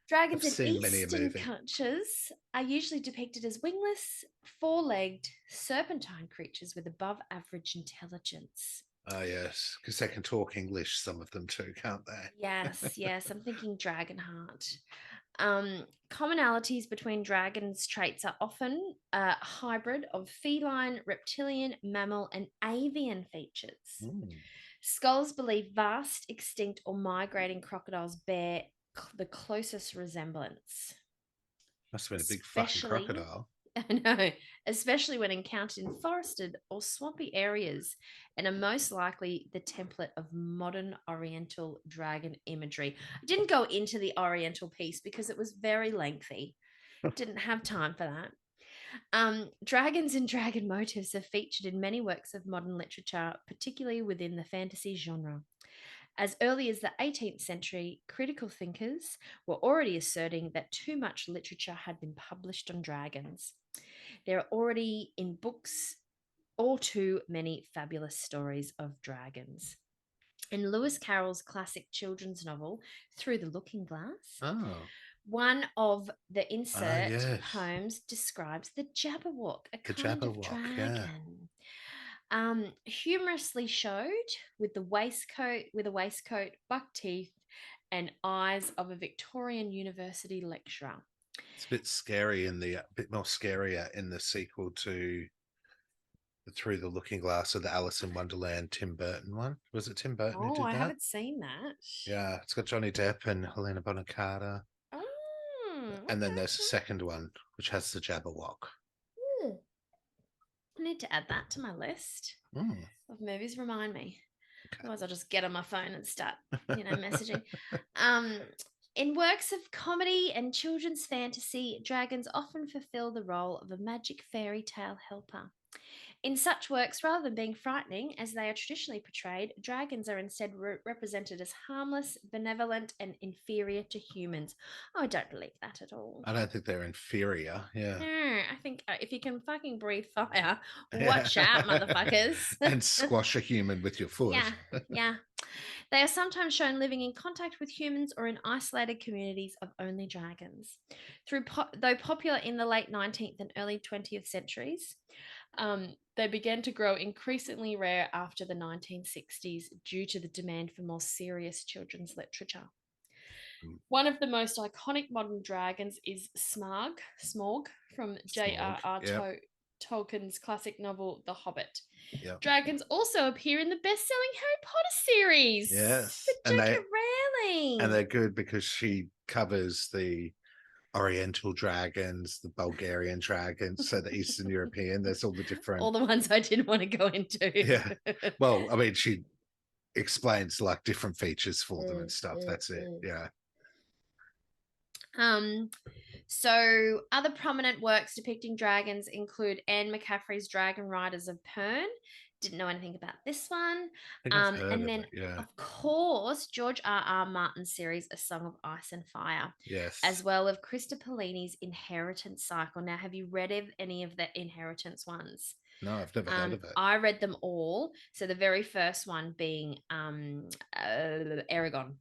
Dragons I've in seen many a Eastern movie. cultures are usually depicted as wingless, four-legged, serpentine creatures with above-average intelligence. Oh, yes, because they can talk English, some of them too, can't they? Yes, yes. I'm thinking Dragonheart. Commonalities between dragons' traits are often a hybrid of feline, reptilian, mammal, and avian features. Scholars believe vast, extinct, or migrating crocodiles bear the closest resemblance. Must have been a big fucking crocodile. I know, especially when encountered in forested or swampy areas, and are most likely the template of modern Oriental dragon imagery. I didn't go into the Oriental piece because it was very lengthy. Didn't have time for that. Dragons and dragon motifs are featured in many works of modern literature, particularly within the fantasy genre. As early as the 18th century, critical thinkers were already asserting that too much literature had been published on dragons. There are already in books all too many fabulous stories of dragons. In Lewis Carroll's classic children's novel, Through the Looking Glass, one of the insert poems describes the Jabberwock, a kind of dragon. Humorously showed with a waistcoat, buck teeth, and eyes of a Victorian university lecturer. It's a bit scary a bit more scarier in the sequel to Through the Looking Glass, or the Alice in Wonderland Tim Burton one. Was it Tim Burton who did that? I haven't seen that. Yeah, it's got Johnny Depp and Helena Bonham Carter. And then there's a second one, which has the Jabberwock. I need to add that to my list of movies. Remind me. Okay. Otherwise, I'll just get on my phone and start, messaging. In works of comedy and children's fantasy, dragons often fulfill the role of a magic fairy tale helper. In such works, rather than being frightening, as they are traditionally portrayed, dragons are instead represented as harmless, benevolent, and inferior to humans. Oh, I don't believe that at all. I don't think they're inferior, yeah. No, I think if you can fucking breathe fire, watch out, motherfuckers. And squash a human with your foot. Yeah. They are sometimes shown living in contact with humans or in isolated communities of only dragons. Though popular in the late 19th and early 20th centuries, they began to grow increasingly rare after the 1960s due to the demand for more serious children's literature. One of the most iconic modern dragons is Smaug from J.R.R. Tolkien's classic novel, The Hobbit. Yep. Dragons also appear in the best-selling Harry Potter series. Yes. But J.K. Rowling. And they're good because she covers the Oriental dragons, the Bulgarian dragons, so the Eastern European. There's all the different. All the ones I didn't want to go into. Yeah. Well, I mean, she explains like different features for them and stuff. That's it. Yeah. So other prominent works depicting dragons include Anne McCaffrey's Dragon Riders of Pern. Didn't know anything about this one. I think I've heard And of then, it. Yeah. of course, George R.R. Martin's series A Song of Ice and Fire, Yes. as well as Krista Paolini's Inheritance Cycle. Now, have you read any of the Inheritance ones? No, I've never heard of it. I read them all. So the very first one being Aragon.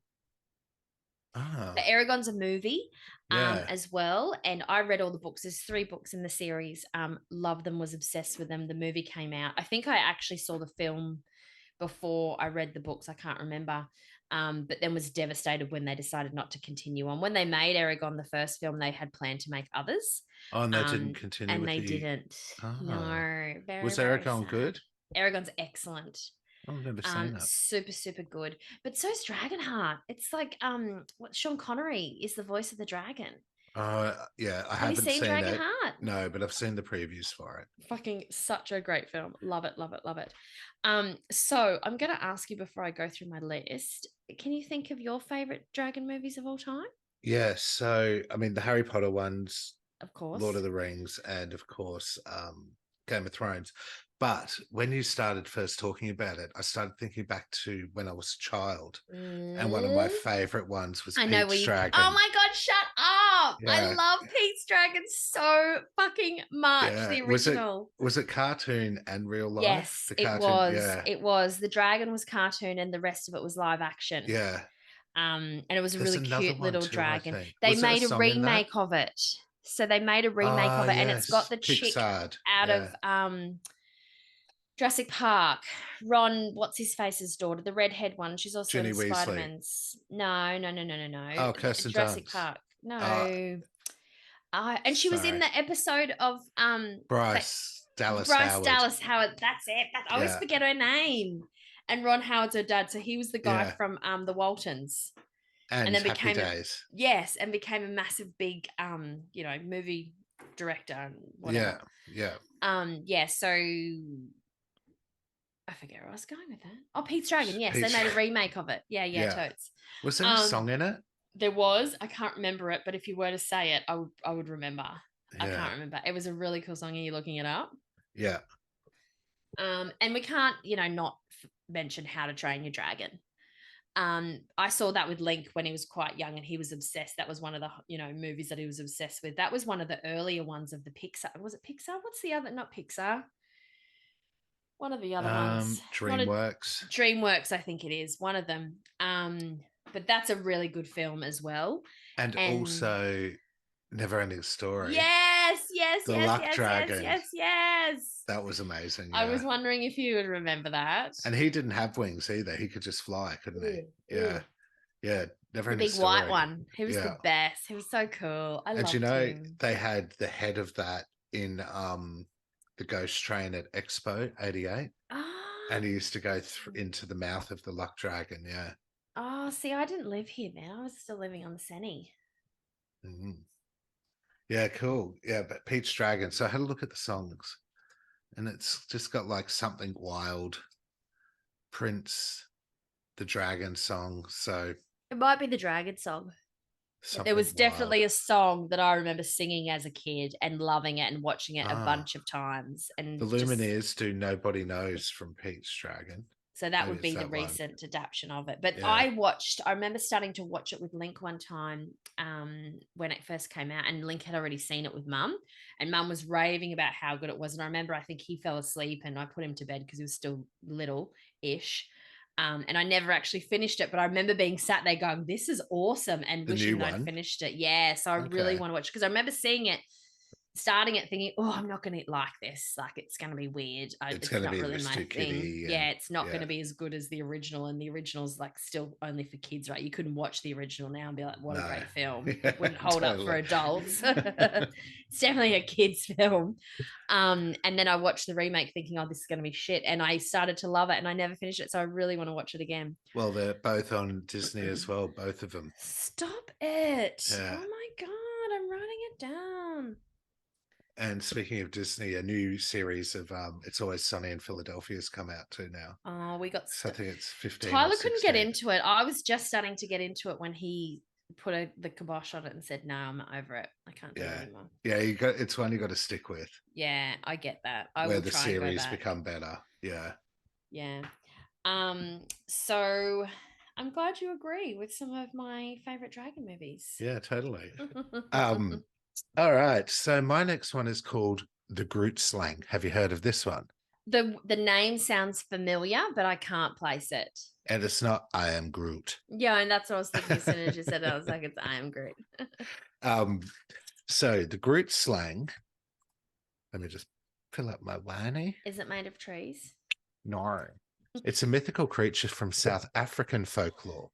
The Aragon's a movie as well, and I read all the books. There's 3 books in the series. Loved them, was obsessed with them. The movie came out. I think I actually saw the film before I read the books. I can't remember. But then was devastated when they decided not to continue on. When they made Aragon, the first film, they had planned to make others. Oh, and they didn't continue and with they didn't. No. Was Aragon good? Aragon's excellent. I've never seen it. Super, super good. But so is Dragonheart. It's like what Sean Connery is the voice of the dragon. Yeah, I Have haven't you seen Dragonheart? No, but I've seen the previews for it. Fucking such a great film. Love it, love it, love it. So I'm gonna ask you before I go through my list. Can you think of your favorite dragon movies of all time? Yeah, so I mean the Harry Potter ones, of course, Lord of the Rings, and of course Game of Thrones. But when you started first talking about it, I started thinking back to when I was a child. And one of my favorite ones was Pete's Dragon. Oh my God, shut up. Yeah. I love Pete's Dragon so fucking much. Yeah. The original. Was it cartoon and real life? Yes, it was. Yeah. It was. The dragon was cartoon and the rest of it was live action. Yeah. And it was a really cute little dragon. They made a remake of it. So they made a remake of it, and it's got the chick out of Jurassic Park, Ron, what's his face's daughter, the redhead one. She's also in Spider-Man's. No. Oh, Kirsten Jurassic Park. No. And she was in the episode of Bryce Dallas Howard. That's it. I always forget her name. And Ron Howard's her dad. So he was the guy from the Waltons. And then became Days. And became a massive big movie director and whatever. Yeah. So I forget where I was going with that. Oh, Pete's Dragon. Yes, they made a remake of it. Yeah. Totes. Was there a song in it? There was. I can't remember it, but if you were to say it, I would remember. Yeah. I can't remember. It was a really cool song. Are you looking it up? Yeah. And we can't, not mention How to Train Your Dragon. I saw that with Link when he was quite young and he was obsessed. That was one of the, movies that he was obsessed with. That was one of the earlier ones of the Pixar. Was it Pixar? What's the other? Not Pixar. One of the other ones. DreamWorks. DreamWorks, I think it is. One of them. But that's a really good film as well. And also Neverending Story. Yes. The Luck Dragon. Yes. That was amazing. Yeah. I was wondering if you would remember that. And he didn't have wings either. He could just fly, couldn't he? Yeah. Neverending Story. The big white one. He was the best. He was so cool. I loved him. They had the head of that in the Ghost Train at Expo 88. And he used to go into the mouth of the Luck Dragon. Yeah. Oh, see, I didn't live here then. I was still living on the Senny. Mm-hmm. Yeah, cool. Yeah, but Pete's Dragon. So I had a look at the songs, and it's just got like Something Wild, Prince, the Dragon song. So it might be the Dragon song. There was definitely a song that I remember singing as a kid and loving it and watching it a bunch of times. And the Lumineers do Nobody Knows from Pete's Dragon. So that would be the recent adaptation of it. But I remember starting to watch it with Link one time when it first came out, and Link had already seen it with Mum, and Mum was raving about how good it was. And I remember I think he fell asleep and I put him to bed because he was still little-ish. And I never actually finished it, but I remember being sat there going, this is awesome, and wishing that I'd finished it. Yeah, so I really want to watch, because I remember seeing it, starting it thinking, oh, I'm not going to like this. Like, it's going to be weird. It's not really my thing. Yeah, it's not going to be as good as the original, and the original's like still only for kids, right? You couldn't watch the original now and be like, what a great film. It wouldn't hold up for adults. It's definitely a kid's film. And then I watched the remake thinking, oh, this is going to be shit. And I started to love it, and I never finished it. So I really want to watch it again. Well, they're both on Disney as well, both of them. Stop it. Yeah. Oh my God. I'm writing it down. And speaking of Disney, a new series of It's Always Sunny in Philadelphia has come out too now. Oh, we got So I think it's 15 or Tyler couldn't get 16. into it. I was just starting to get into it when he put the kibosh on it and said, "No, I'm over it. I can't do it anymore." Yeah, it's one you got to stick with. Yeah, I get that. I where will the try and go series back. become better. Yeah. Yeah. So I'm glad you agree with some of my favorite dragon movies. Yeah, totally. All right. So my next one is called The Grootslang. Have you heard of this one? The name sounds familiar, but I can't place it. And it's not I Am Groot. Yeah, and that's what I was thinking as soon as you said it. I was like, it's I Am Groot. So the Grootslang. Let me just fill up my whiny. Is it made of trees? No. It's a mythical creature from South African folklore.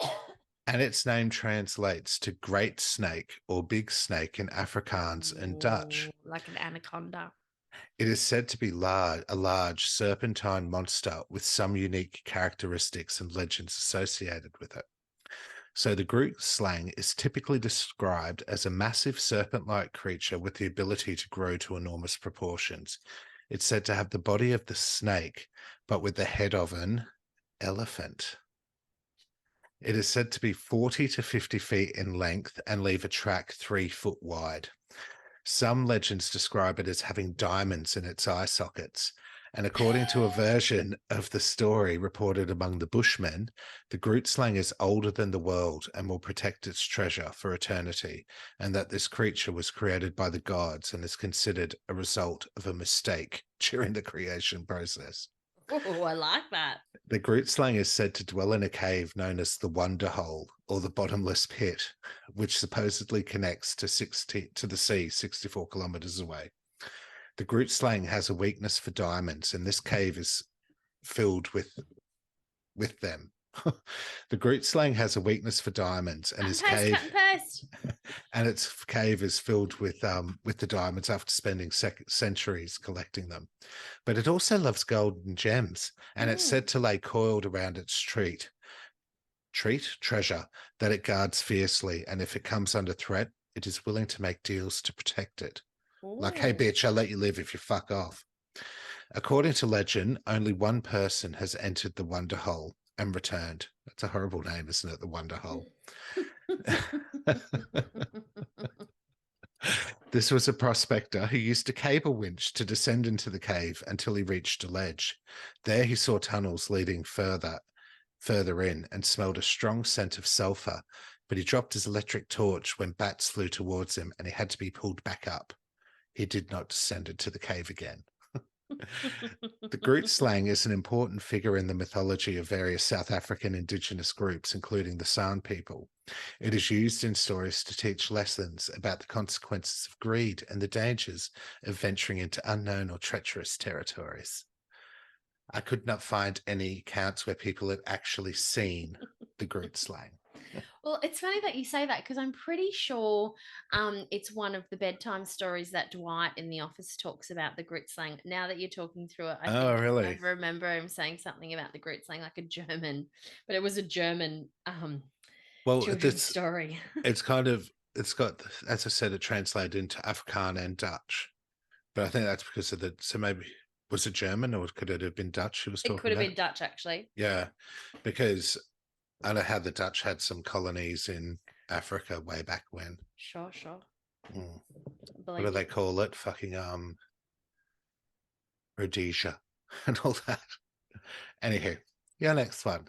And its name translates to great snake or big snake in Afrikaans and Dutch. Like an anaconda. It is said to be a large serpentine monster with some unique characteristics and legends associated with it. So the Grootslang is typically described as a massive serpent-like creature with the ability to grow to enormous proportions. It's said to have the body of the snake, but with the head of an elephant. It is said to be 40 to 50 feet in length and leave a track 3 foot wide. Some legends describe it as having diamonds in its eye sockets. And according to a version of the story reported among the Bushmen, the Grootslang is older than the world and will protect its treasure for eternity, and that this creature was created by the gods and is considered a result of a mistake during the creation process. Oh, I like that. The Grootslang is said to dwell in a cave known as the Wonder Hole, or the Bottomless Pit, which supposedly connects to the sea 64 kilometers away. The Grootslang has a weakness for diamonds, and this cave is filled with them. The Grootslang has a weakness for diamonds, and its cave is filled with the diamonds after spending centuries collecting them. But it also loves gold and gems, and it's said to lay coiled around its treasure that it guards fiercely, and if it comes under threat, it is willing to make deals to protect it. Ooh. Like, hey, bitch, I'll let you live if you fuck off. According to legend, only one person has entered the Wonder Hole and returned. That's a horrible name, isn't it? The Wonder Hole. This was a prospector who used a cable winch to descend into the cave until he reached a ledge. There he saw tunnels leading further in and smelled a strong scent of sulfur, but he dropped his electric torch when bats flew towards him and he had to be pulled back up. He did not descend into the cave again. The Grootslang is an important figure in the mythology of various South African indigenous groups, including the San people. It is used in stories to teach lessons about the consequences of greed and the dangers of venturing into unknown or treacherous territories. I could not find any accounts where people had actually seen the Grootslang. Well, it's funny that you say that because I'm pretty sure it's one of the bedtime stories that Dwight in The Office talks about the Grootslang. Now that you're talking through it, I really? remember him saying something about the Grootslang, like a German, but it was a German children's story. It's got, as I said, it translated into Afrikaans and Dutch, but I think that's because of so maybe, was it German or could it have been Dutch he was talking about? It could have been Dutch, actually. Yeah, because I know how the Dutch had some colonies in Africa way back when. Sure. What do they call it? Fucking Rhodesia and all that. Anywho, your next one.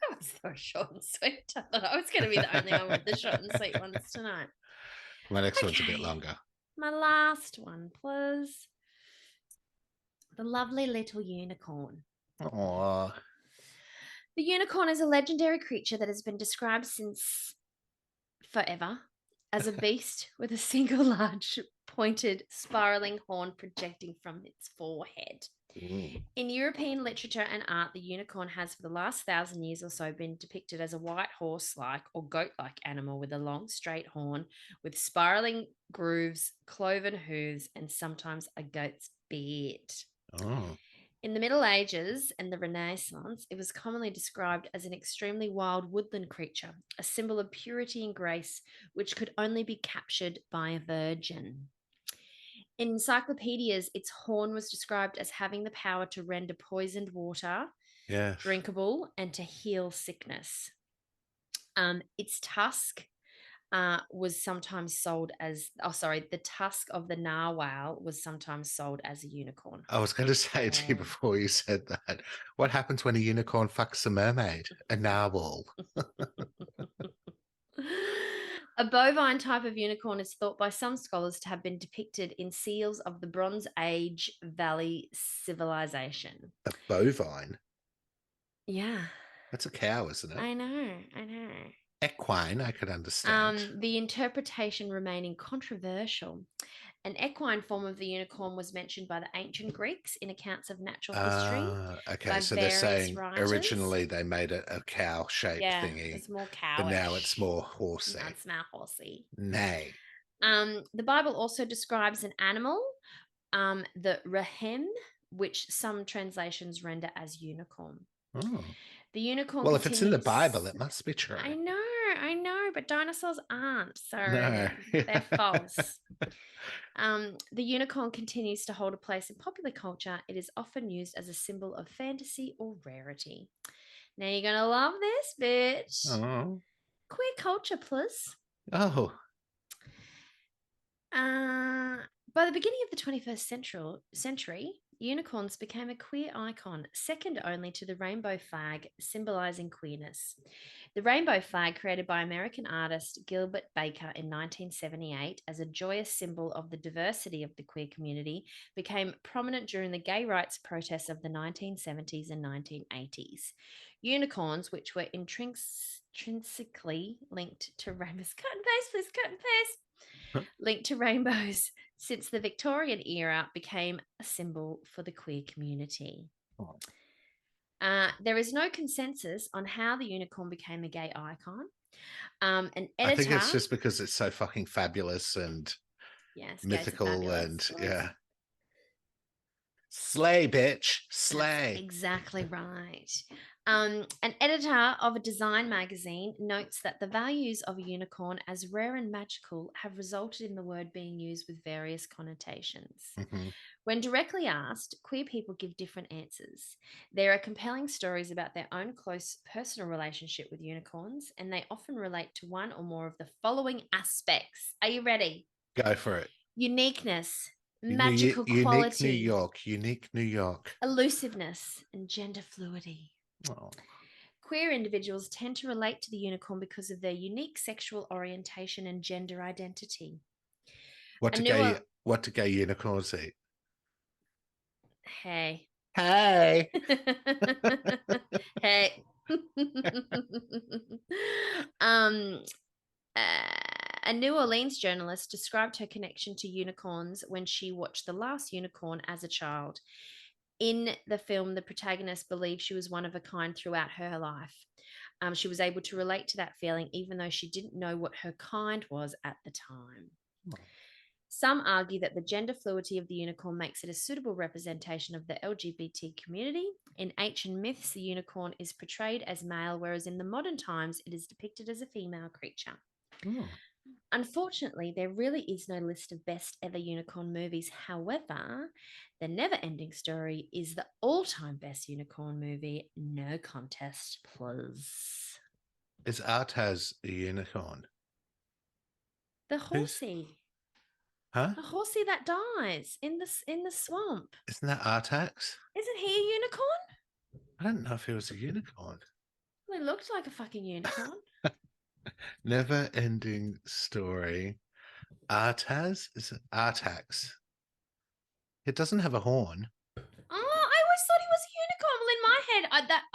That was so short and sweet. I thought I was going to be the only one with the short and sweet ones tonight. My next one's a bit longer. My last one, please. The lovely little unicorn. Aww. The unicorn is a legendary creature that has been described since forever as a beast with a single large pointed spiraling horn projecting from its forehead. In European literature and art, the unicorn has for the last 1,000 years or so been depicted as a white horse-like or goat-like animal with a long straight horn with spiraling grooves, cloven hooves, and sometimes a goat's beard. In the Middle Ages and the Renaissance, it was commonly described as an extremely wild woodland creature, a symbol of purity and grace, which could only be captured by a virgin. In encyclopedias, its horn was described as having the power to render poisoned water Yes. drinkable and to heal sickness. Its tusk was sometimes sold as, the tusk of the narwhal was sometimes sold as a unicorn. I was going to say to you before you said that, what happens when a unicorn fucks a mermaid? A narwhal. A bovine type of unicorn is thought by some scholars to have been depicted in seals of the Bronze Age Valley civilization. A bovine? Yeah. That's a cow, isn't it? I know. Equine, I could understand. The interpretation remaining controversial. An equine form of the unicorn was mentioned by the ancient Greeks in accounts of natural history. Okay, so they're saying writers. Originally they made it a cow-shaped thingy. It's more cowish. But now it's more horsey. No, it's now horsey. Nay. The Bible also describes an animal, the rahem, which some translations render as unicorn. Oh. The unicorn. Well, if it's in the Bible, it must be true. I know, but dinosaurs aren't, so no. They're false. The unicorn continues to hold a place in popular culture. It is often used as a symbol of fantasy or rarity. Now you're gonna love this, bitch. Oh. Queer culture, plus. Oh. By the beginning of the 21st century, unicorns became a queer icon, second only to the rainbow flag, symbolizing queerness. The rainbow flag, created by American artist Gilbert Baker in 1978 as a joyous symbol of the diversity of the queer community, became prominent during the gay rights protests of the 1970s and 1980s. Unicorns, which were intrinsically linked to rainbows, cut and paste, please, cut and paste. Linked to rainbows since the Victorian era, became a symbol for the queer community. There is no consensus on how the unicorn became a gay icon. An editor, I think it's just because it's so fucking fabulous and mythical and slay, bitch, slay. That's exactly right. An editor of a design magazine notes that the values of a unicorn as rare and magical have resulted in the word being used with various connotations. Mm-hmm. When directly asked, queer people give different answers. There are compelling stories about their own close personal relationship with unicorns, and they often relate to one or more of the following aspects. Are you ready? Go for it. Uniqueness, magical quality, unique New York, elusiveness, and gender fluidity. Oh. Queer individuals tend to relate to the unicorn because of their unique sexual orientation and gender identity. What do gay unicorns eat? Hey. Hey. Hey. A New Orleans journalist described her connection to unicorns when she watched The Last Unicorn as a child. In the film, the protagonist believed she was one of a kind throughout her life. She was able to relate to that feeling, even though she didn't know what her kind was at the time. Oh. Some argue that the gender fluidity of the unicorn makes it a suitable representation of the LGBT community. In ancient myths, the unicorn is portrayed as male, whereas in the modern times, it is depicted as a female creature. Oh. Unfortunately, there really is no list of best ever unicorn movies. However, The Never Ending Story is the all-time best unicorn movie. No contest, please. Is Artaz a unicorn? The horsey. Huh? The horsey that dies in the swamp. Isn't that Artax? Isn't he a unicorn? I don't know if he was a unicorn. Well, he looked like a fucking unicorn. Never Ending Story. Artaz? Is it Artax? It doesn't have a horn. Oh, I always thought he was a unicorn. Well, in my head,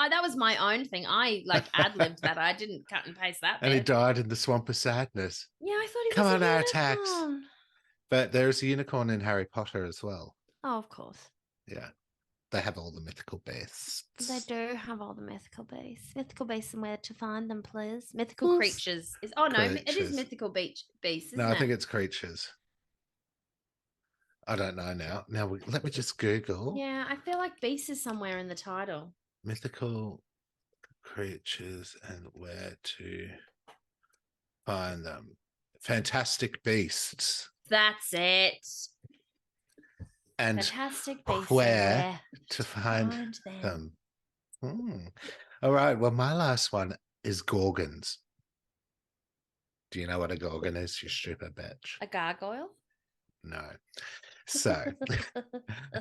that was my own thing. I ad-libbed that. I didn't cut and paste that. And he died in the Swamp of Sadness. Yeah, I thought he was a unicorn. Come on, Artax. But there's a unicorn in Harry Potter as well. Oh, of course. Yeah. They have all the mythical beasts. They do have all the mythical beasts. Mythical beasts and where to find them, please. Mythical creatures. It is mythical beasts, isn't it? I think it's creatures. I don't know now. Now, let me just Google Yeah, I feel like beast is somewhere in the title. mythical creatures and where to find them. Fantastic beasts. That's it. And Fantastic beasts and where where to find them. them. All right. Well, my last one is Gorgons. Do you know what a Gorgon is, you stupid bitch? A gargoyle? No. So,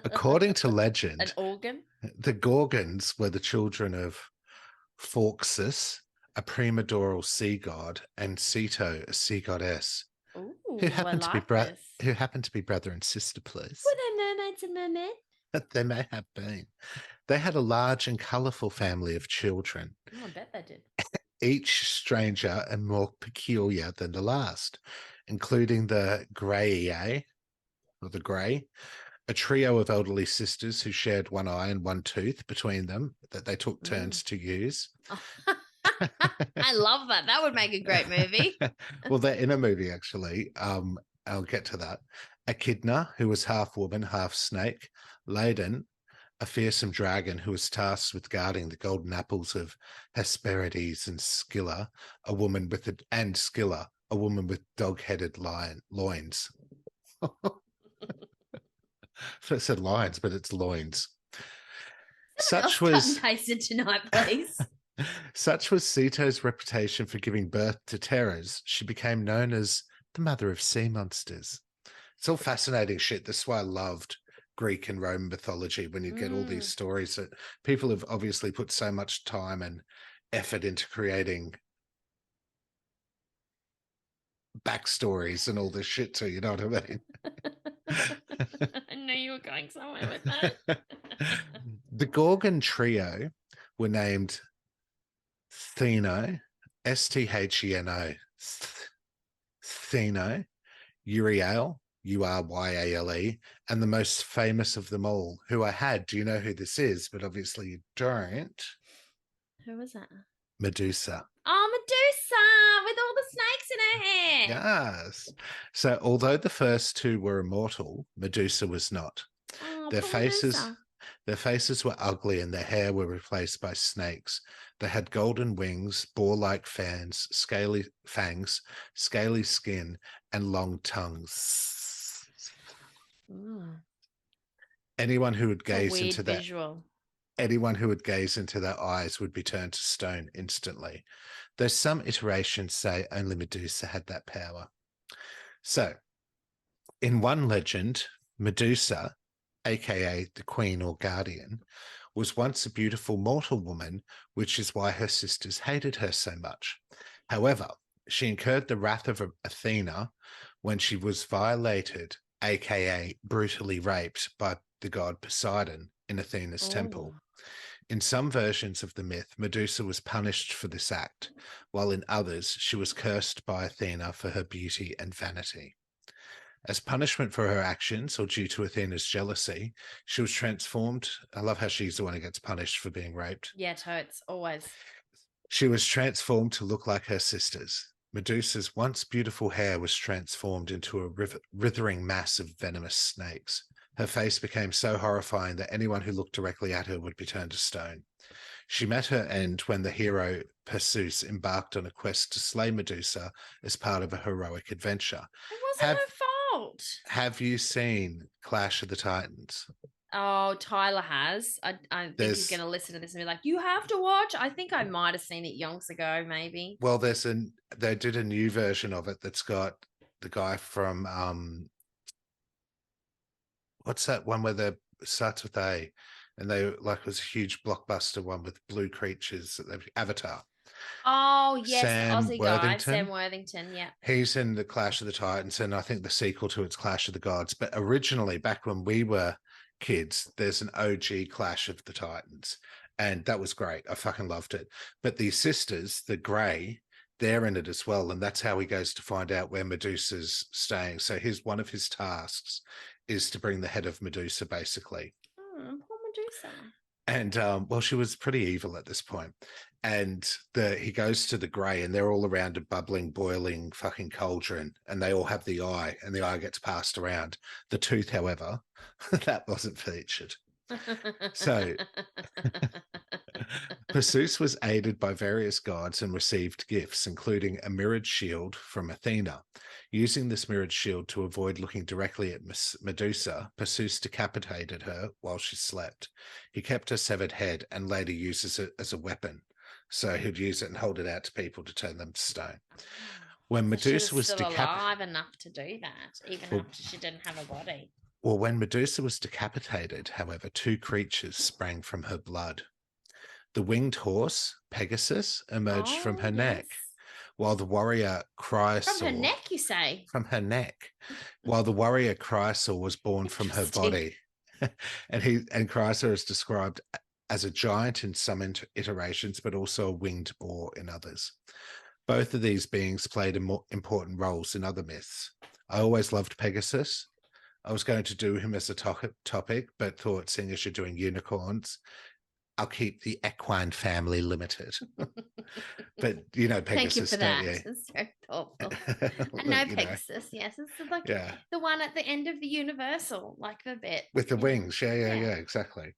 according to An legend, organ? the Gorgons were the children of Phorcys, a premadoral sea god, and Ceto, a sea goddess, Ooh, who I happened to be like this. brother and sister, please. Were they mermaids and mermen? They may have been. They had a large and colourful family of children, Oh, I bet they did. each stranger and more peculiar than the last, including the Greyae, or the Grey, a trio of elderly sisters who shared one eye and one tooth between them that they took turns to use. Oh. I love that. That would make a great movie. Well, they're in a movie, actually. I'll get to that. Echidna, who was half woman, half snake. Ladon, a fearsome dragon who was tasked with guarding the golden apples of Hesperides, and Scylla, a woman with dog-headed loins. So I said lions, but it's loins. Else cut and pasted tonight, please. Such was Ceto's reputation for giving birth to terrors. She became known as the mother of sea monsters. It's all fascinating shit. This is why I loved Greek and Roman mythology, when you get all these stories that people have obviously put so much time and effort into creating backstories and all this shit to, you know what I mean? I knew you were going somewhere with that. The Gorgon trio were named Theno, Stheno, Theno, Uriel, Uryale, and the most famous of them all, who I had. Do you know who this is? But obviously you don't. Who was that? Medusa. Oh, Medusa, with all the snakes in her hair. Yes. So although the first two were immortal, Medusa was not. Oh, Their poor faces Medusa. their faces were ugly and their hair were replaced by snakes. They had golden wings, boar-like scaly fangs, scaly skin, and long tongues. Anyone who would gaze into that visual. Anyone who would gaze into their eyes would be turned to stone instantly. Though some iterations say only Medusa had that power. So, in one legend, Medusa, aka the Queen or Guardian, was once a beautiful mortal woman, which is why her sisters hated her so much. However, she incurred the wrath of Athena when she was violated, aka brutally raped, by the god Poseidon in Athena's temple. In some versions of the myth, Medusa was punished for this act, while in others, she was cursed by Athena for her beauty and vanity. As punishment for her actions, or due to Athena's jealousy, she was transformed. I love how she's the one who gets punished for being raped. Yeah, totes, always. She was transformed to look like her sisters. Medusa's once beautiful hair was transformed into a writhing mass of venomous snakes. Her face became so horrifying that anyone who looked directly at her would be turned to stone. She met her end when the hero Perseus embarked on a quest to slay Medusa as part of a heroic adventure. It wasn't her fault. Have you seen Clash of the Titans? Oh, Tyler has. I think he's going to listen to this and be like, you have to watch. I think I might have seen it yonks ago, maybe. Well, they did a new version of it that's got the guy from what's that one where they starts with A, and they like it was a huge blockbuster one with blue creatures, Avatar. Oh, yes, Sam Aussie Worthington. guy, Sam Worthington, yeah. He's in the Clash of the Titans, and I think the sequel to it's Clash of the Gods. But originally, back when we were kids, there's an OG Clash of the Titans, and that was great. I fucking loved it. But the sisters, the Grey, they're in it as well, and that's how he goes to find out where Medusa's staying. So one of his tasks is to bring the head of Medusa, basically. Oh, poor Medusa. And well, she was pretty evil at this point. And he goes to the grey, and they're all around a bubbling, boiling fucking cauldron, and they all have the eye, and the eye gets passed around. The tooth, however, that wasn't featured. So Perseus was aided by various gods and received gifts, including a mirrored shield from Athena. Using this mirrored shield to avoid looking directly at Medusa, Perseus decapitated her while she slept. He kept her severed head and later uses it as a weapon. So he'd use it and hold it out to people to turn them to stone. When Medusa was still alive enough to do that, even after she didn't have a body. Well, when Medusa was decapitated, however, two creatures sprang from her blood. The winged horse, Pegasus, emerged from her neck, while the warrior Chrysaor... From her neck, you say? From her neck. While the warrior Chrysaor was born from her body. And Chrysaor is described as a giant in some iterations, but also a winged boar in others. Both of these beings played important roles in other myths. I always loved Pegasus. I was going to do him as a topic, but thought, seeing as you're doing unicorns, I'll keep the equine family limited. But you know Pegasus, thank you for that. It's so thoughtful. I know Pegasus, yes. It's like the one at the end of the Universal, like the bit. With the wings, yeah, exactly.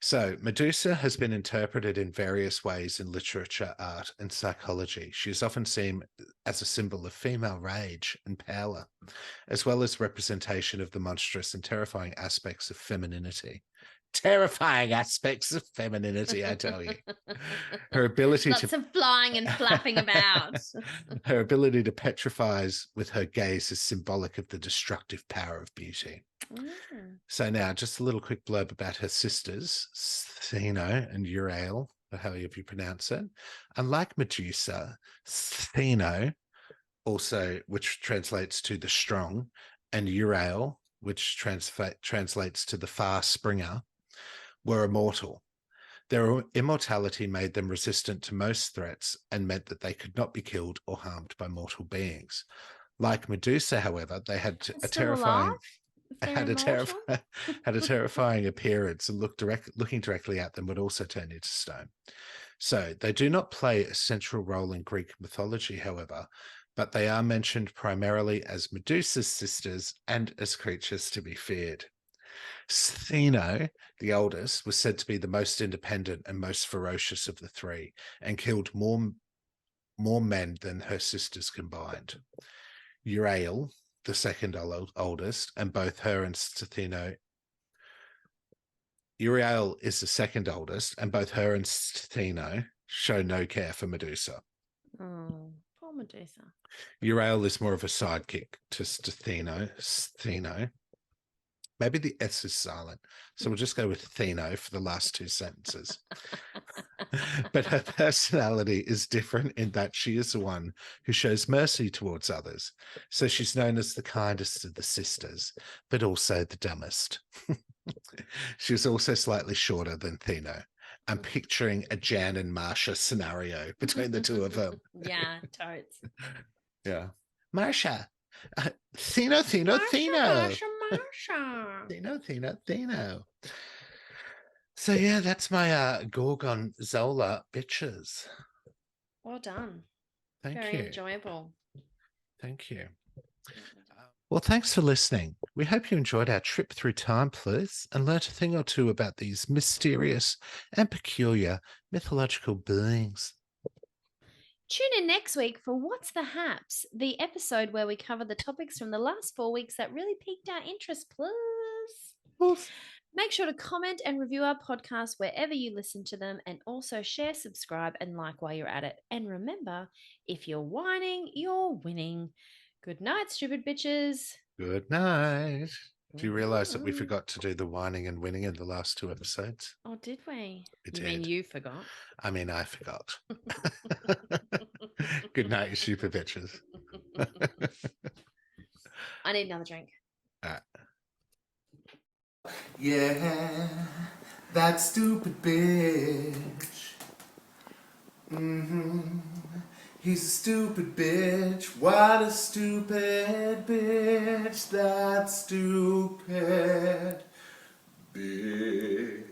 So Medusa has been interpreted in various ways in literature, art, and psychology. She is often seen as a symbol of female rage and power, as well as representation of the monstrous and terrifying aspects of femininity. Terrifying aspects of femininity, I tell you. Her ability Lots of flying and flapping about. Her ability to petrify with her gaze is symbolic of the destructive power of beauty. So now, just a little quick blurb about her sisters, Stheno and Euryale, or however you pronounce it. Unlike Medusa, Stheno, also, which translates to the strong, and Euryale, which translates to the far springer, were immortal. Their immortality made them resistant to most threats and meant that they could not be killed or harmed by mortal beings. Like Medusa, however, they had a terrifying appearance, and looking directly at them would also turn into stone. So they do not play a central role in Greek mythology, however, but they are mentioned primarily as Medusa's sisters and as creatures to be feared. Stheno, the oldest, was said to be the most independent and most ferocious of the three, and killed more men than her sisters combined. Euryale, the second oldest, and both her and Stheno. Euryale is the second oldest, and both her and Stheno show no care for Medusa. Oh, poor Medusa. Euryale is more of a sidekick to Stheno. Maybe the S is silent, so we'll just go with Theno for the last two sentences. But her personality is different in that she is the one who shows mercy towards others. So she's known as the kindest of the sisters, but also the dumbest. She's also slightly shorter than Theno. I'm picturing a Jan and Marsha scenario between the two of them. Yeah, totes. Yeah. Marsha. Theno. Theno. So yeah, that's my Gorgonzola bitches. Well done. Thank you. Very enjoyable. Thank you. Well, thanks for listening. We hope you enjoyed our trip through time, please, and learnt a thing or two about these mysterious and peculiar mythological beings. Tune in next week for What's the Haps, the episode where we cover the topics from the last 4 weeks that really piqued our interest, please. Make sure to comment and review our podcast wherever you listen to them, and also share, subscribe, and like while you're at it. And remember, if you're whining, you're winning. Good night, stupid bitches. Good night. Do you realise that we forgot to do the whining and winning in the last 2 episodes? Oh, did we? We did. You mean you forgot? I mean, I forgot. Good night, you stupid bitches. I need another drink. All right. Yeah, that stupid bitch. He's a stupid bitch. What a stupid bitch. That stupid bitch.